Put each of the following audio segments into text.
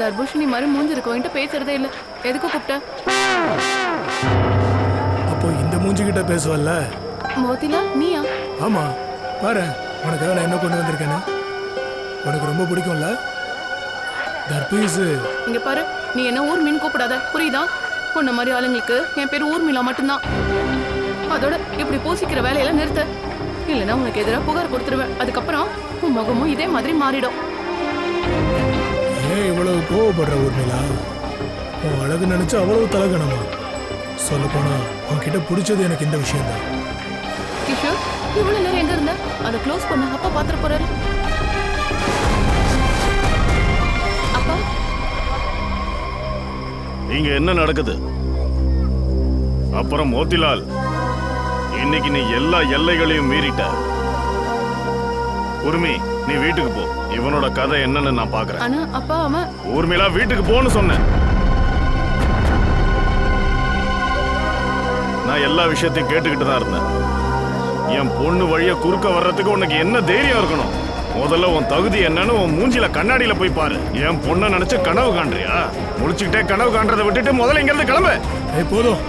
தர்பூஷணி மாதிரி மூஞ்சி இருக்கவன்ட்டு பேசுறதே இல்ல. எதுக்கு கூப்பிட்ட? அப்போ இந்த மூஞ்சி கிட்ட பேசுவல்ல? மோதிலால் நீயா? ஆமா, பாரு உனக்காக நான் என்ன கொண்டு வந்திருக்கேன்னு. உனக்கு ரொம்ப பிடிக்கும்ல தர்பீஸ். இங்க பாரு, நீ என்ன ஊர் மீன் கூப்பிடாத, புரியுதா? உன்ன மாதிரி ஆளுங்களுக்கு என் பேர் ஊர்மிளா மட்டும்தான். அதோட இப்படி பூசிக்கிற வேலையெல்லாம் நிறுத்த, இல்லைன்னா உனக்கு எதிராக புகார் கொடுத்துருவேன். அதுக்கப்புறம் உன் முகமும் இதே மாதிரி மாறிடும். ஏன் இவ்வளவு கோவப்படுற ஊர்மிளா? உன் அழகு நினைச்சு அவ்வளவு தலகணமா? சொல்ல போனா உன்கிட்ட பிடிச்சது எனக்கு இந்த விஷயம் தான். கிஷோர், இவ்வளவு நேரம் எங்க இருந்த? அதை க்ளோஸ் பண்ண அப்பா பாத்துட்டு போறாரு. அப்பா, இங்க என்ன நடக்குது? அப்புறம் மோதிலால், இன்னைக்கு நீ எல்லா எல்லைகளையும் மீறிட்ட. உரிமை, நீ வீட்டுக்கு போ. இவனோட கதை என்னன்னு நான் பாக்குறேன். ஆனா அப்பா, அவன் ஊர்மிளா வீட்டுக்கு போன்னு சொன்னேன். நான் எல்லா விஷயத்தையும் கேட்டுக்கிட்டு தான் இருந்தேன். என் பொண்ணு வழிய குறுக்க வர்றதுக்கு உனக்கு என்ன தைரியம் இருக்கணும்? முதல்ல உன் தகுதி என்னன்னு உன் மூஞ்சில கண்ணாடியில போய் பாரு. என் பொண்ணை நினைச்சு கனவு காண்றியா? முடிச்சுக்கிட்டே கனவு காண்றதை விட்டுட்டு முதல்ல இங்க இருந்து கிளம்பு. போதும்,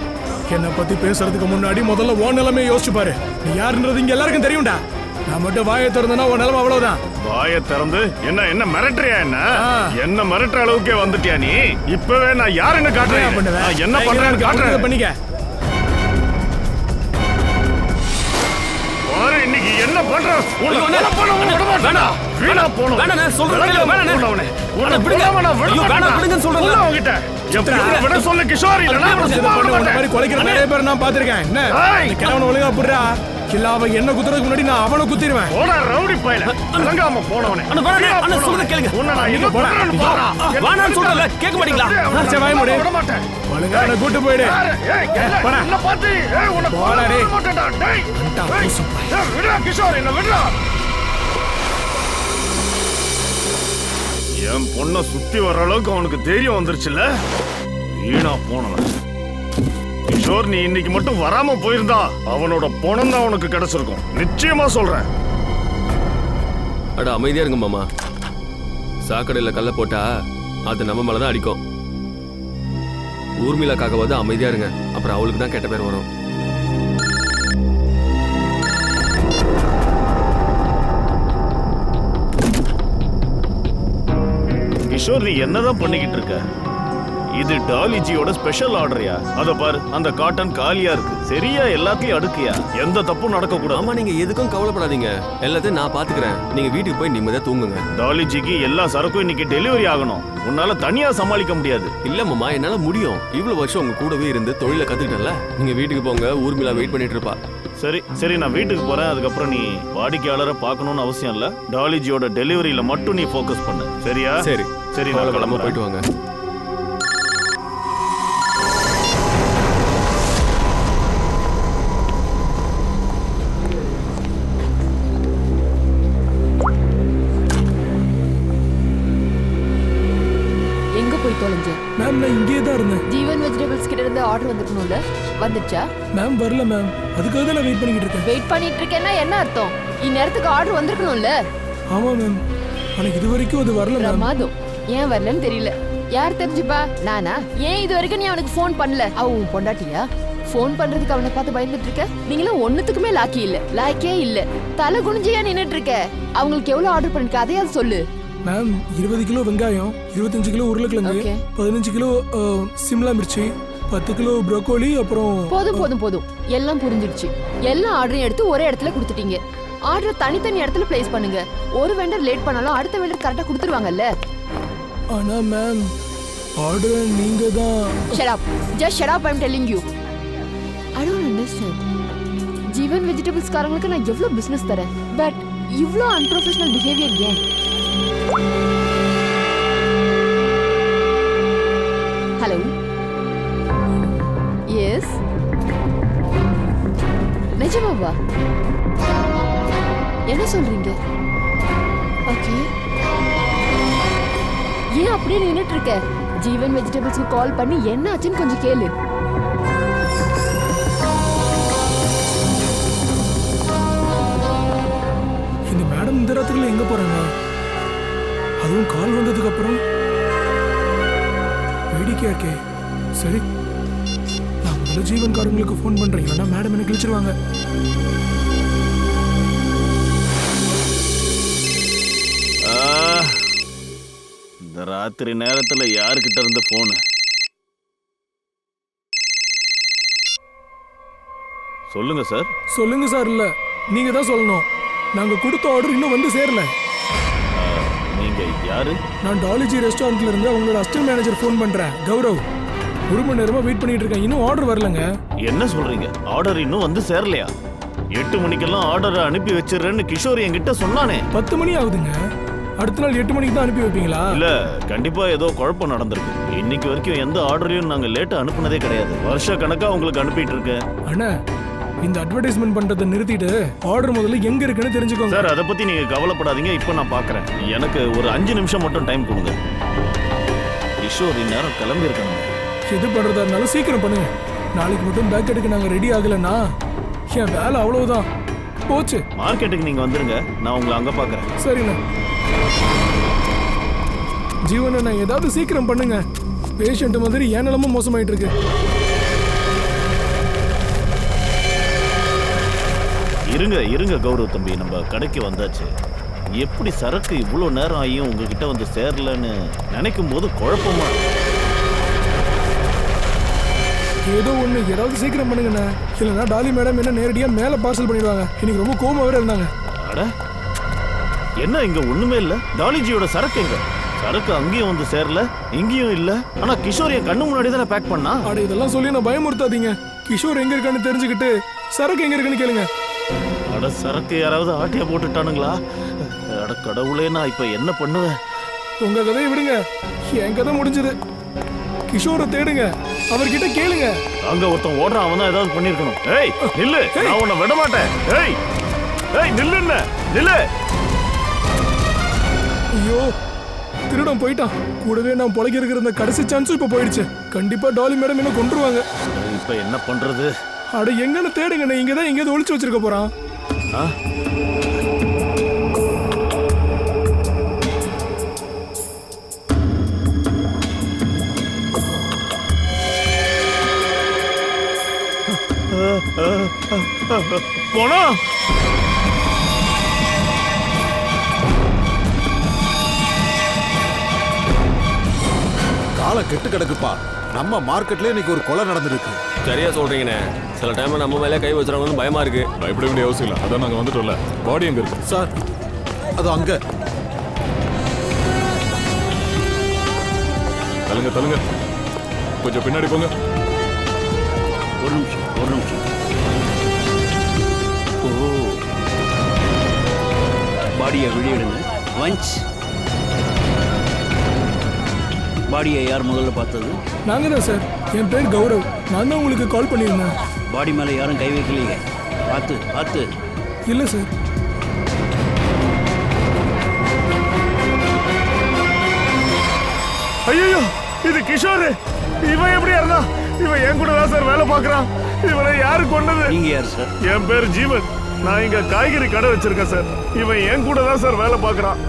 என்னை பத்தி பேசுறதுக்கு முன்னாடி முதல்ல உன் நிலைமை யோசிச்சு பாரு. நீ யாருன்றது இங்க எல்லாருக்கும் தெரியும்டா. நான் மட்டும் வாயை திறந்தனா உன் நிலைமை அவ்வளவுதான். வாயை திறந்து என்ன மிரட்டுறியா? என்ன மிரட்டுற அளவுக்கே வந்துட்டியா நீ? இப்பவே நான் யாருன்னு காட்டுறேன். என்ன பண்றேன்னு காட்டுறேன். பண்ணிக்க. இன்னைக்கு என்ன பண்ற? வீணா போனோம். சொல்ல கிஷோர், கொலைக்கிற நிறைய பேர் நான் பாத்திருக்கேன். என்ன ஒழுங்கா புடுறா? கில்லாவை என்ன குத்துறதுக்கு முன்னாடி நான் அவனை குத்திடுவேன். ரவுடி பையல அலங்காம போனவனே. கேட்க மாட்டீங்களா? ஒழுங்கான கூட்டு போயிடு. என் பொண்ண சுத்தி வர்ற அளவுக்கு அவனுக்கு தைரியம் வந்துருச்சுல்ல? வீணா போனவன். கிஷோர், நீ இன்னைக்கு மட்டும் வராம போயிருந்தா அவனோட பணம் தான் உனக்கு கிடைச்சிருக்கும். நிச்சயமா சொல்றேன். அட அமைதியா இருங்க மாமா. சாக்கடையில கல்ல போட்டா அது நம்ம மேலதான் அடிக்கும். ஊர்மிளாக்காகவாது அமைதியா இருங்க, அப்புறம் அவளுக்கு தான் கெட்ட பேர் வரும். கிஷோர், நீ என்னதான் பண்ணிக்கிட்டு இருக்க? இது டாலிஜியோட ஸ்பெஷல் ஆர்டரியா? அத பாரு, அந்த காட்டன் காலியா இருக்கு. சரியா எல்லாத்தையும் அடுக்கியா? எந்த தப்பும் நடக்க கூடாது. ஆமா, நீங்க எதுக்கும் கவலைப்படாதீங்க. எல்லாத்தையும் நான் பாத்துக்கிறேன். நீங்க வீட்டுக்கு போய் நிம்மதியா தூங்குங்க. டாலிஜிக்கு எல்லா சரக்கும் இன்னைக்கு டெலிவரி ஆகணும். உன்னால தனியா சமாளிக்க முடியாது. இல்ல மாமா, என்னால முடியும். இவ்வளவு வருஷம் உங்க கூடவே இருந்து தொழில கத்துக்கிட்டல. நீங்க வீட்டுக்கு போங்க. ஊர்மிளா வெயிட் பண்ணிட்டு இருப்பா. சரி சரி, நான் வீட்டுக்கு போறேன். அதுக்கப்புறம் நீ வாடிக்கையாளரை பார்க்கணும்னு அவசியம் இல்ல. டாலிஜியோட டெலிவரியில மட்டும் நீ ஃபோக்கஸ் பண்ணு. சரியா? சரி சரி, நான் கிளம்ப. போயிட்டு வாங்க. மேம், நான் இங்கே தான் இருந்தேன். ஜீவன் வெஜிடபிள்ஸ் கிட்ட இருந்து ஆர்டர் வந்துக்கணும்ல, வந்துச்சா? மேம் வரல மேம், அதுக்காக தான் நான் வெயிட் பண்ணிட்டு இருக்கேன். வெயிட் பண்ணிட்டு இருக்கேன்னா என்ன அர்த்தம்? இந்நேரத்துக்கு ஆர்டர் வந்திருக்கணும்ல. ஆமா மேம், ஆனா இது வரைக்கும் அது வரல மேம். பிரமாதம். ஏன் வரலன்னு தெரியல. யார் தெரிஞ்சுப்பா? நானா? ஏன் இது வரைக்கும் நீ அவனுக்கு ஃபோன் பண்ணல? அவன் பொண்டாட்டியா? ஃபோன் பண்றதுக்கு அவனை பார்த்து பயந்துட்டு இருக்க? நீங்களும் ஒண்ணுத்துக்குமே லாக்கி இல்ல, லாக்கே இல்ல. தலை குனிஞ்சியா நின்னுட்டு இருக்க. அவங்களுக்கு எவ்வளவு ஆர்டர் பண்ணிருக்க அதையாவது சொல்லு. மேம், 20 கிலோ வெங்காயம், 25 கிலோ உருளைக்கிழங்கு, 15 kilo Shimla Mirchi, 10 kilo broccoli, அப்புறம் போதும் போதும் போதும், எல்லாம் புரிஞ்சிடுச்சு. எல்லா ஆர்டரையும் எடுத்து ஒரே இடத்துல கொடுத்துட்டீங்க. ஆர்டர் தனித்தனி இடத்துல பிளேஸ் பண்ணுங்க. ஒரு வெண்டர் லேட் பண்ணாலும் அடுத்த வெண்டர் கரெக்டா கொடுத்துருவாங்கல்ல. ஆனா மேம், ஆர்டர் நீங்க தான். Shut up. Just shut up, I'm telling you. I don't understand. Jeevan vegetables காரங்களுக்கு நான் எவ்வளவு பிசினஸ் தரேன், பட் இவ்ளோ அன்ப்ரொஃபஷனல் பிஹேவியர் ஏன்? ஹலோ, எஸ், நிஜமாவா? என்ன சொல்றீங்க? ஓகே, ஏன் அப்படியே நின்னுட்டு இருக்க? ஜீவன் வெஜிடபிள்ஸ்க்கு கால் பண்ணி என்ன ஆச்சுன்னு கொஞ்சம் கேளு. இந்த மேடம் இந்த ராத்திரில எங்க போறாங்க? அதுவும் கால் வந்ததுக்கு அப்புறம் நம்பிக்கையா இருக்கே. சரி, நான் முதல்ல ஜீவன்காரங்களுக்கு ஃபோன் பண்றேன், இல்லைன்னா மேடம் என்ன கிழிச்சிருவாங்க. இந்த ராத்திரி நேரத்துல யாருக்கிட்ட இருந்து போனு? சொல்லுங்க சார். சொல்லுங்க சார். இல்ல, நீங்க தான் சொல்லணும். நாங்க கொடுத்த ஆர்டர் இன்னும் வந்து சேரல. நீங்க யாரு? நான் டாலிஜி ரெஸ்டாரண்ட்ல இருந்து அவங்களோட அசிஸ்டன்ட் மேனேஜர் ஃபோன் பண்றேன், கௌரவ். 1 மணி நேரமா வெயிட் பண்ணிட்டு இருக்கேன், இன்னும் ஆர்டர் வரலங்க. என்ன சொல்றீங்க? ஆர்டர் இன்னும் வந்து சேரலையா? 8 மணிக்கெல்லாம் ஆர்டரை அனுப்பி வச்சிடுறேன்னு கிஷோர் என்கிட்ட சொன்னானே. 10 மணி ஆகுதுங்க. அடுத்த நாள் 8 மணிக்கு தான் அனுப்பி வைப்பீங்களா? இல்ல, கண்டிப்பா ஏதோ குழப்பம் நடந்திருக்கு. இன்னைக்கு வரைக்கும் எந்த ஆர்டரையும் நாங்க லேட்டா அனுப்புனதே கிடையாது. வருஷ கணக்கா உங்களுக்கு அனுப்பிட்டு இருக்கேன். அண்ணா, இந்த அட்வர்டைஸ்மெண்ட் பண்றதை நிறுத்திட்டு ஆர்டர் முதல்ல எங்க இருக்குன்னு தெரிஞ்சுக்கோங்க. சார், அதை பத்தி நீங்க கவலைப்படாதீங்க. இப்போ நான் பாக்குறேன். எனக்கு ஒரு 5 நிமிஷம் மட்டும் டைம் கொடுங்க. கிஷோர் இந்நேரம் கிளம்பி இருக்கணும். எது பண்றதா இருந்தாலும் சீக்கிரம் பண்ணுங்க. நாளைக்கு மட்டும் பேக் எடுக்க நாங்க ரெடி ஆகலன்னா என் வேலை அவ்வளவுதான், போச்சு. மார்க்கெட்டுக்கு நீங்க வந்துருங்க, நான் உங்களை அங்க பாக்குறேன். சரிண்ணா. ஜீவன், நான் ஏதாவது சீக்கிரம் பண்ணுங்க. பேஷண்ட் மாதிரி ஏன் நிலமும் மோசமாயிட்டு இருக்கு. இருங்க கௌரவ் தம்பி, நம்ம கடைக்கு வந்தாச்சு. எப்படி சரக்கு இவ்வளோ நேரம் ஆகியும் உங்ககிட்ட வந்து சேரலன்னு நினைக்கும் போது குழப்பமா இருக்கு. ஏதோ ஒண்ணு, ஏதாவது சீக்கிரம் பண்ணுங்கண்ணா. இல்லைன்னா டாலி மேடம் என்ன நேரடியா மேல பார்சல் பண்ணிடுவாங்க. இன்னைக்கு ரொம்ப கோவமா வேற இருந்தாங்க. அட, என்ன இங்க ஒண்ணுமே இல்ல? டாலிஜியோட சரக்கு எங்க? சரக்கு அங்கேயும் வந்து சேரல, இங்கேயும் இல்ல. ஆனா கிஷோர் என் கண்ணு முன்னாடி தானே பேக் பண்ணா. அட, இதெல்லாம் சொல்லி நான் பயமுறுத்தாதீங்க. கிஷோர் எங்க இருக்கான்னு தெரிஞ்சுக்கிட்டு சரக்கு எங்க இருக்குன்னு கேளுங்க. அட, சரக்கு யாராவது ஆட்டியா போட்டுட்டானுங்களா? அட கடவுளே, நான் இப்ப என்ன பண்ணுவேன்? உங்க கதையை விடுங்க, என் கதை முடிஞ்சது. கிஷோரை தேடுங்க, அவர்கிட்ட கேளுங்க. அங்க ஒருத்தன் ஓடுறான், அவன் தான் ஏதாவது பண்ணிருக்கணும். ஏய் நில்லு, நான் உன்னை விட மாட்டேன். ஏய் நில்லு, நில்லு. ஐயோ, திருடன் போயிட்டான். கூடவே நான் பொழைக்க இருக்கிற இந்த கடைசி சான்ஸும் இப்ப போயிடுச்சு. கண்டிப்பா டாலி மேடம் என்ன கொன்றுவாங்க. இப்ப என்ன பண்றது? அட, எங்கன்னு தேடுங்க. நான் இங்கதான் எங்கேயாவது ஒளிச்சு வச்சிருக்க போறான். ஆ? போனா காலை கெட்டு கிடக்குப்பா. நம்ம மார்க்கெட்ல இன்னைக்கு ஒரு கொலை நடந்திருக்கு. சரியா சொல்றீங்கண்ணே. சில டைம்ல நம்ம மேலே கை வச்சுறாங்கன்னு பயமா இருக்கு. பயப்பட வேண்டிய அவசியம் இல்லை. அதான் நாங்கள் வந்துட்டோம்ல. பாடி எங்க இருக்கு சார்? அது அங்க. தள்ளுங்க, கொஞ்சம் பின்னாடி போங்க. ஒரு நிமிஷம். ஓ, பாடியை வெளியிடுங்க. வஞ்ச், பாடியை யார் முதல்ல பார்த்தது? நாங்க தான் சார். என் பேர் கௌரவ். நான் தான் உங்களுக்கு கால் பண்ணியிருந்தேன். பாடி மேலே யாரும் கை வைக்கலையே. பார்த்து. இல்ல சார். ஐயோ, இது கிஷோர். இவன் எப்படி இருந்தா? இவன் என் கூட தான் சார் வேலை பார்க்கறான். இவனை யாரு கொண்டது? நீங்க யார் சார்? என் பேர் ஜீவன். நான் இங்க காய்கறி கடை வச்சிருக்கேன் சார். இவன் என் கூட தான் சார் வேலை பார்க்கறான்.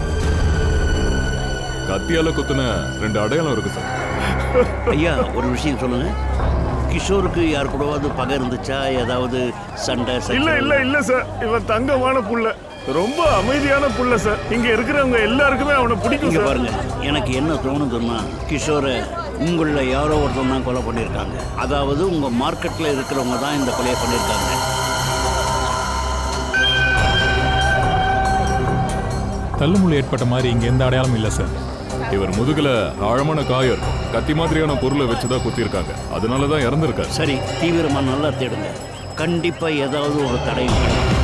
கத்தியால குத்துன 2 அடையாளம் இருக்கு சார். ஐயா, ஒரு விஷயம் சொல்லுங்க. கிஷோருக்கு யார் கூடவாது பகை இருந்துச்சா? ஏதாவது சண்டை? இல்ல சார். இவன் தங்கமான புள்ள, ரொம்ப அமைதியான புள்ள சார். இங்க இருக்கிறவங்க எல்லாருக்குமே அவனை பிடிக்கும். இங்க பாருங்க, எனக்கு என்ன தோணுதுன்னா, கிஷோரை உங்கள யாரோ ஒருத்தர் தான் கொலை பண்ணியிருக்காங்க. அதாவது உங்க மார்க்கெட்ல இருக்கிறவங்க தான் இந்த கொலையை பண்ணியிருக்காங்க. தள்ளுமுள்ளு ஏற்பட்ட மாதிரி இங்க எந்த அடையாளமும் இல்லை சார். இவர் முதுகுல ஆழமான காயம் இருக்கும். கத்தி மாதிரியான பொருளை வச்சுதான் குத்திருக்காங்க. அதனாலதான் இறந்துருக்காரு. சரி, தீவிரமா நல்லா தேடுங்க. கண்டிப்பா ஏதாவது ஒரு தடயம் கிடைக்கும்.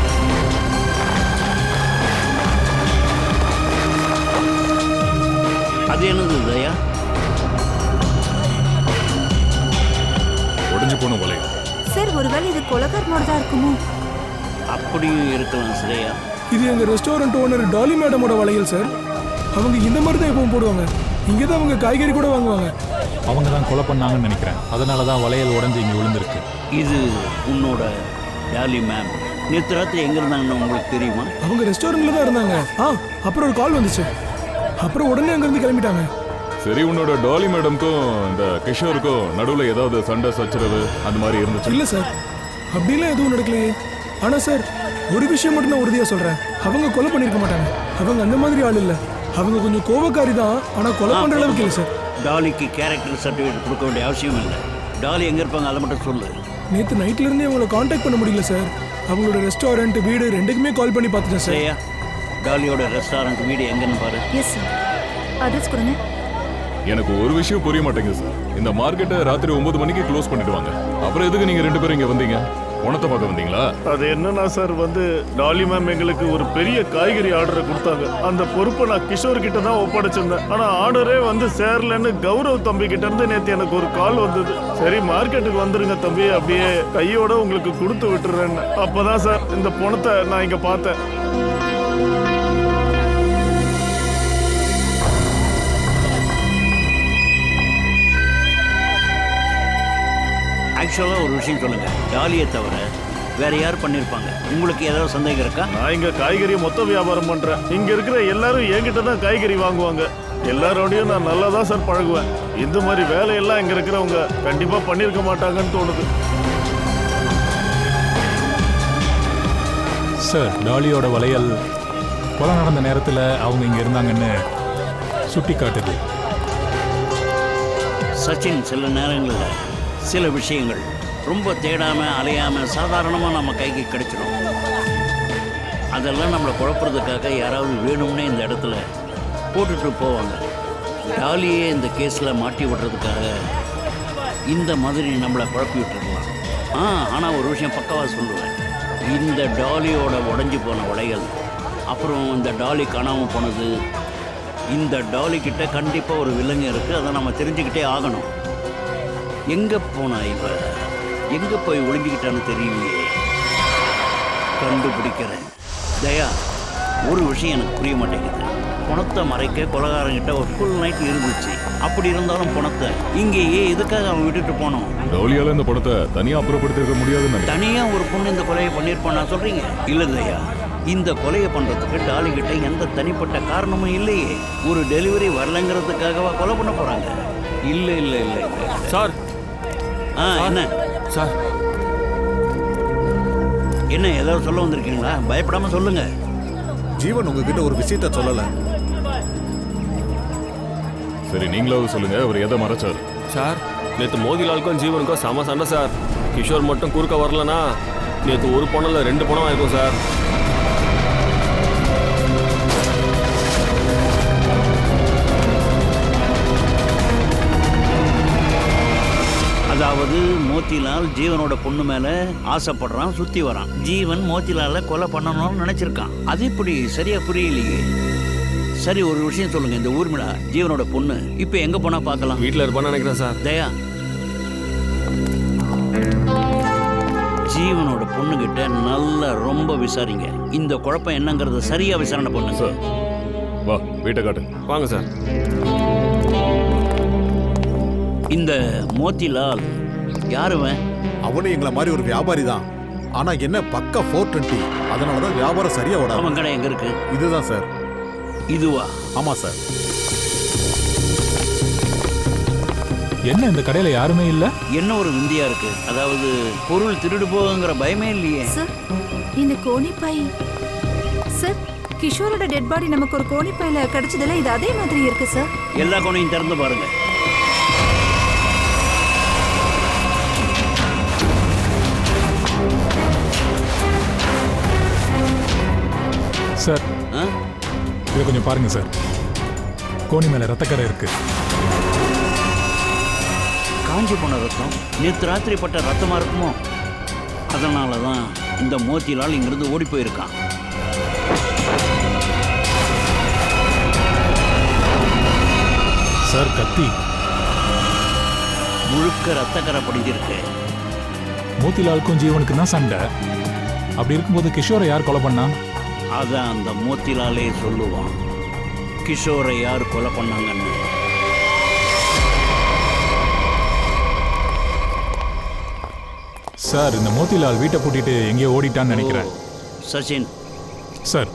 அது என்னது தயா? உடைஞ்சு போன வளையம். சார், ஒருவேளை இது கொலைகாரனோட தான் இருக்குமோ? அப்படியும் இருக்கலாம் ஸ்ரேயா. இது எங்க ரெஸ்டாரண்ட் ஓனர் டாலி மேடமோட வளையல் சார். அவங்க இந்த மாதிரி தான் எப்பவும் போடுவாங்க. இங்கே தான் அவங்க காய்கறி கூட வாங்குவாங்க. அவங்க தான் கொலை பண்ணாங்கன்னு நினைக்கிறேன். அதனால தான் வளையல் உடஞ்சி இங்கே விழுந்திருக்கு. இது உன்னோட டாலி மேம். நேற்று ராத்திரி எங்க இருந்தாங்கன்னு உங்களுக்கு தெரியுமா? அவங்க ரெஸ்டாரண்ட்ல தான் இருந்தாங்க. அப்புறம் ஒரு கால் வந்துச்சு. அப்புறம் உடனே அங்கிருந்து கிளம்பிட்டாங்க. சரி, உன்னோட டாலி மேடம்க்கும் இந்த கிஷோருக்கும் நடுவுல ஏதாவது சண்டை சச்சரவு அந்த மாதிரி இருந்துச்சு? இல்ல சார், அப்படிலாம் எதுவும் நடக்கலையே. ஆனா சார், ஒரு விஷயம் மட்டும் நான் உறுதியா சொல்றேன், அவங்க கொலை பண்ணிருக்க மாட்டாங்க. அவங்க அந்த மாதிரி ஆள் இல்ல. அவங்க கொஞ்சம் கோபக்காரி தான், ஆனா கொலை பண்ற அளவுக்கு இல்ல சார். டாலிக்கு கேரக்டர் சர்டிஃபிகேட் கொடுக்க வேண்டிய அவசியம் இல்லை. டாலி எங்க இருப்பாங்க அதை மட்டும் சொல்லு. நேத்து நைட்ல இருந்தே அவங்கள காண்டாக்ட் பண்ண முடியல சார். அவங்களோட ரெஸ்டாரண்ட், வீடு ரெண்டுக்குமே கால் பண்ணி பார்த்துட்டேன் சார். சரியா, டாலியோட ரெஸ்டாரண்ட் வீடு எங்கன்னு பாரு. எஸ் சார், அட்ரஸ் கொடுங்க. எனக்கு ஒரு விஷயம் புரிய மாட்டேங்குது சார். இந்த மார்க்கெட்டை ராத்திரி 9 மணிக்கு க்ளோஸ் பண்ணிடுவாங்க. அப்புறம் எதுக்கு நீங்க 2 பேரும் இங்க வந்தீங்க? பணத்தை பார்க்க வந்தீங்களா? அது என்னன்னா சார், டாலி மேம் எங்களுக்கு ஒரு பெரிய காய்கறி ஆர்டரை கொடுத்தாங்க. அந்த பொறுப்பை நான் கிஷோர் கிட்ட தான் ஒப்படைச்சிருந்தேன். ஆனா ஆர்டரே சேரலன்னு கௌரவ் தம்பி கிட்ட இருந்து நேத்து எனக்கு ஒரு கால் வந்தது. சரி, மார்க்கெட்டுக்கு வந்துருங்க தம்பி, அப்படியே கையோட உங்களுக்கு கொடுத்து விட்டுறேன்னு. அப்பதான் சார் இந்த பணத்தை நான் இங்க பார்த்தேன். ஆக்சுவலாக ஒரு விஷயம் சொல்லுங்க, டாலியை தவிர வேற யார் பண்ணியிருப்பாங்க? உங்களுக்கு ஏதாவது சந்தேகம் இருக்கா? நான் இங்க காய்கறி மொத்த வியாபாரம் பண்றேன். இங்க இருக்கிற எல்லாரும் என்கிட்ட தான் காய்கறி வாங்குவாங்க. எல்லாரோடையும் நான் நல்லா தான் சார் பழகுவேன். இந்த மாதிரி வேலையெல்லாம் இங்க இருக்கிறவங்க கண்டிப்பா பண்ணிருக்க மாட்டாங்கன்னு தோணுது. சார், டாலியோட வளையல் கொலை நடந்த நேரத்தில் அவங்க இங்க இருந்தாங்கன்னு சுட்டி காட்டுது. சச்சின், சில நேரங்களில் சில விஷயங்கள் ரொம்ப தேடாம அலையாம சாதாரணமாக நம்ம கைக்கு கிடைச்சிடும். அதெல்லாம் நம்மளை குழப்பறதுக்காக யாராவது வேணும்னே இந்த இடத்துல போட்டுட்டு போவாங்க. டாலியே இந்த கேஸில் மாட்டி விடுறதுக்காக இந்த மாதிரி நம்மளை குழப்பி விட்டுருக்கலாம். ஆனால் ஒரு விஷயம் பக்கவாக சொல்லுவேன், இந்த டாலியோட உடஞ்சி போன வளையல், அப்புறம் இந்த டாலி காணாமல் போனது, இந்த டாலி கிட்ட கண்டிப்பாக ஒரு வில்லங்க இருக்குது. அதை நம்ம தெரிஞ்சுக்கிட்டே ஆகணும். எங்கே போனா இவ, எங்கே போய் ஒளிஞ்சிக்கிட்டான்னு தெரியலையே. கண்டுபிடிக்கிறேன். தயா, ஒரு விஷயம் எனக்கு புரிய மாட்டேங்குது. பணத்தை மறைக்க கொலகாரங்கிட்ட ஒரு ஃபுல் நைட் இருந்துச்சு. அப்படி இருந்தாலும் பணத்தை இங்கேயே எதுக்காக அவன் விட்டுட்டு போனோம்? டாலியால இந்த பணத்தை தனியாக அப்புறப்படுத்திருக்க முடியாதுன்னு தனியாக ஒரு பொண்ணு இந்த கொலையை பண்ணியிருப்பானா சொல்றீங்க? இல்லை தயா, இந்த கொலையை பண்ணுறதுக்கு டாலி கிட்ட எந்த தனிப்பட்ட காரணமும் இல்லையே. ஒரு டெலிவரி வரலங்கிறதுக்காகவா கொலை பண்ண போகிறாங்க? இல்லை இல்லை இல்லை இல்லை சார். என்ன சார், என்ன ஏதாவது சொல்ல வந்திருக்கீங்களா? பயப்படாம சொல்லுங்க. ஜீவன் உங்ககிட்ட ஒரு விஷயத்த சொல்லல. சரி, நீங்களாவது சொல்லுங்க, அவர் எதை மறைச்சாரு? சார், நேற்று மோதிலாலுக்கும் ஜீவனுக்கும் செம சண்டை சார். கிஷோர் மட்டும் குறுக்க வரலனா நேற்று ஒரு பணம் இல்லை 2 பணம் ஆயிருக்கும் சார். அதாவது மோத்திலால் ஜீவனோட பொண்ணு மேல ஆசைப்படுறான், சுத்தி வரான். ஜீவன் மோத்திலால கொலை பண்ணணும்னு நினைச்சிருக்கான். அது இப்படி சரியா புரியலையே. சரி, ஒரு விஷயம் சொல்லுங்க, இந்த ஊர்மிளா ஜீவனோட பொண்ணு இப்ப எங்க போனா பார்க்கலாம்? வீட்டில் இருப்பான்னு நினைக்கிறேன் சார். தயா, ஜீவனோட பொண்ணுகிட்ட நல்லா ரொம்ப விசாரிங்க. இந்த குழப்பம் என்னங்கிறத சரியா விசாரணை பண்ணுங்க. சார், வா, வீட்டை காட்டு. வாங்க சார். இந்த மோத்திலால் யாருவன்? அவனே எங்களை மாதிரி ஒரு வியாபாரி தான். ஆனா என்ன பக்கா 420. அதனாலதான் வியாபாரம் சரியா ஓடாது. அவன் கடை எங்க இருக்கு? இதுதான் சார். இதுவா? ஆமா சார். என்ன, இந்த கடையில யாருமே இல்ல? என்ன ஒரு விந்தியா இருக்கு. அதாவது பொருள் திருடு போகுங்கிற பயமே இல்லையே. சார், இந்த கோணிப்பை சார், கிஷோரோட டெட் பாடி நமக்கு ஒரு கோணிப்பையில கிடைச்சதுல இது அதே மாதிரி இருக்கு சார். எல்லா கோணையும் திறந்து பாருங்க. சார், இதை கொஞ்சம் பாருங்க சார். கோணி மேல ரத்தக்கரை இருக்கு. காஞ்சி போன ரத்தம், நேற்று ராத்திரி பட்ட ரத்தமா இருக்குமோ? அதனால தான் இந்த மோத்திலால் இங்கிருந்து ஓடி போயிருக்கான். சார், கத்தி முழுக்க ரத்தக்கரை படிஞ்சிருக்கு. மோத்திலாலுக்கும் ஜீவனுக்கு தான் சண்டை. அப்படி இருக்கும்போது கிஷோரை யார் கொலை பண்ணா? அதான் அந்த மோத்திலாலே சொல்லுவான், கிஷோரை யார் கொலை பண்ணாங்கன்னு. சார், இந்த மோத்திலால் வீட்டை பூட்டிட்டு எங்கேயோ ஓடிட்டான்னு நினைக்கிறேன். சச்சின் சார்,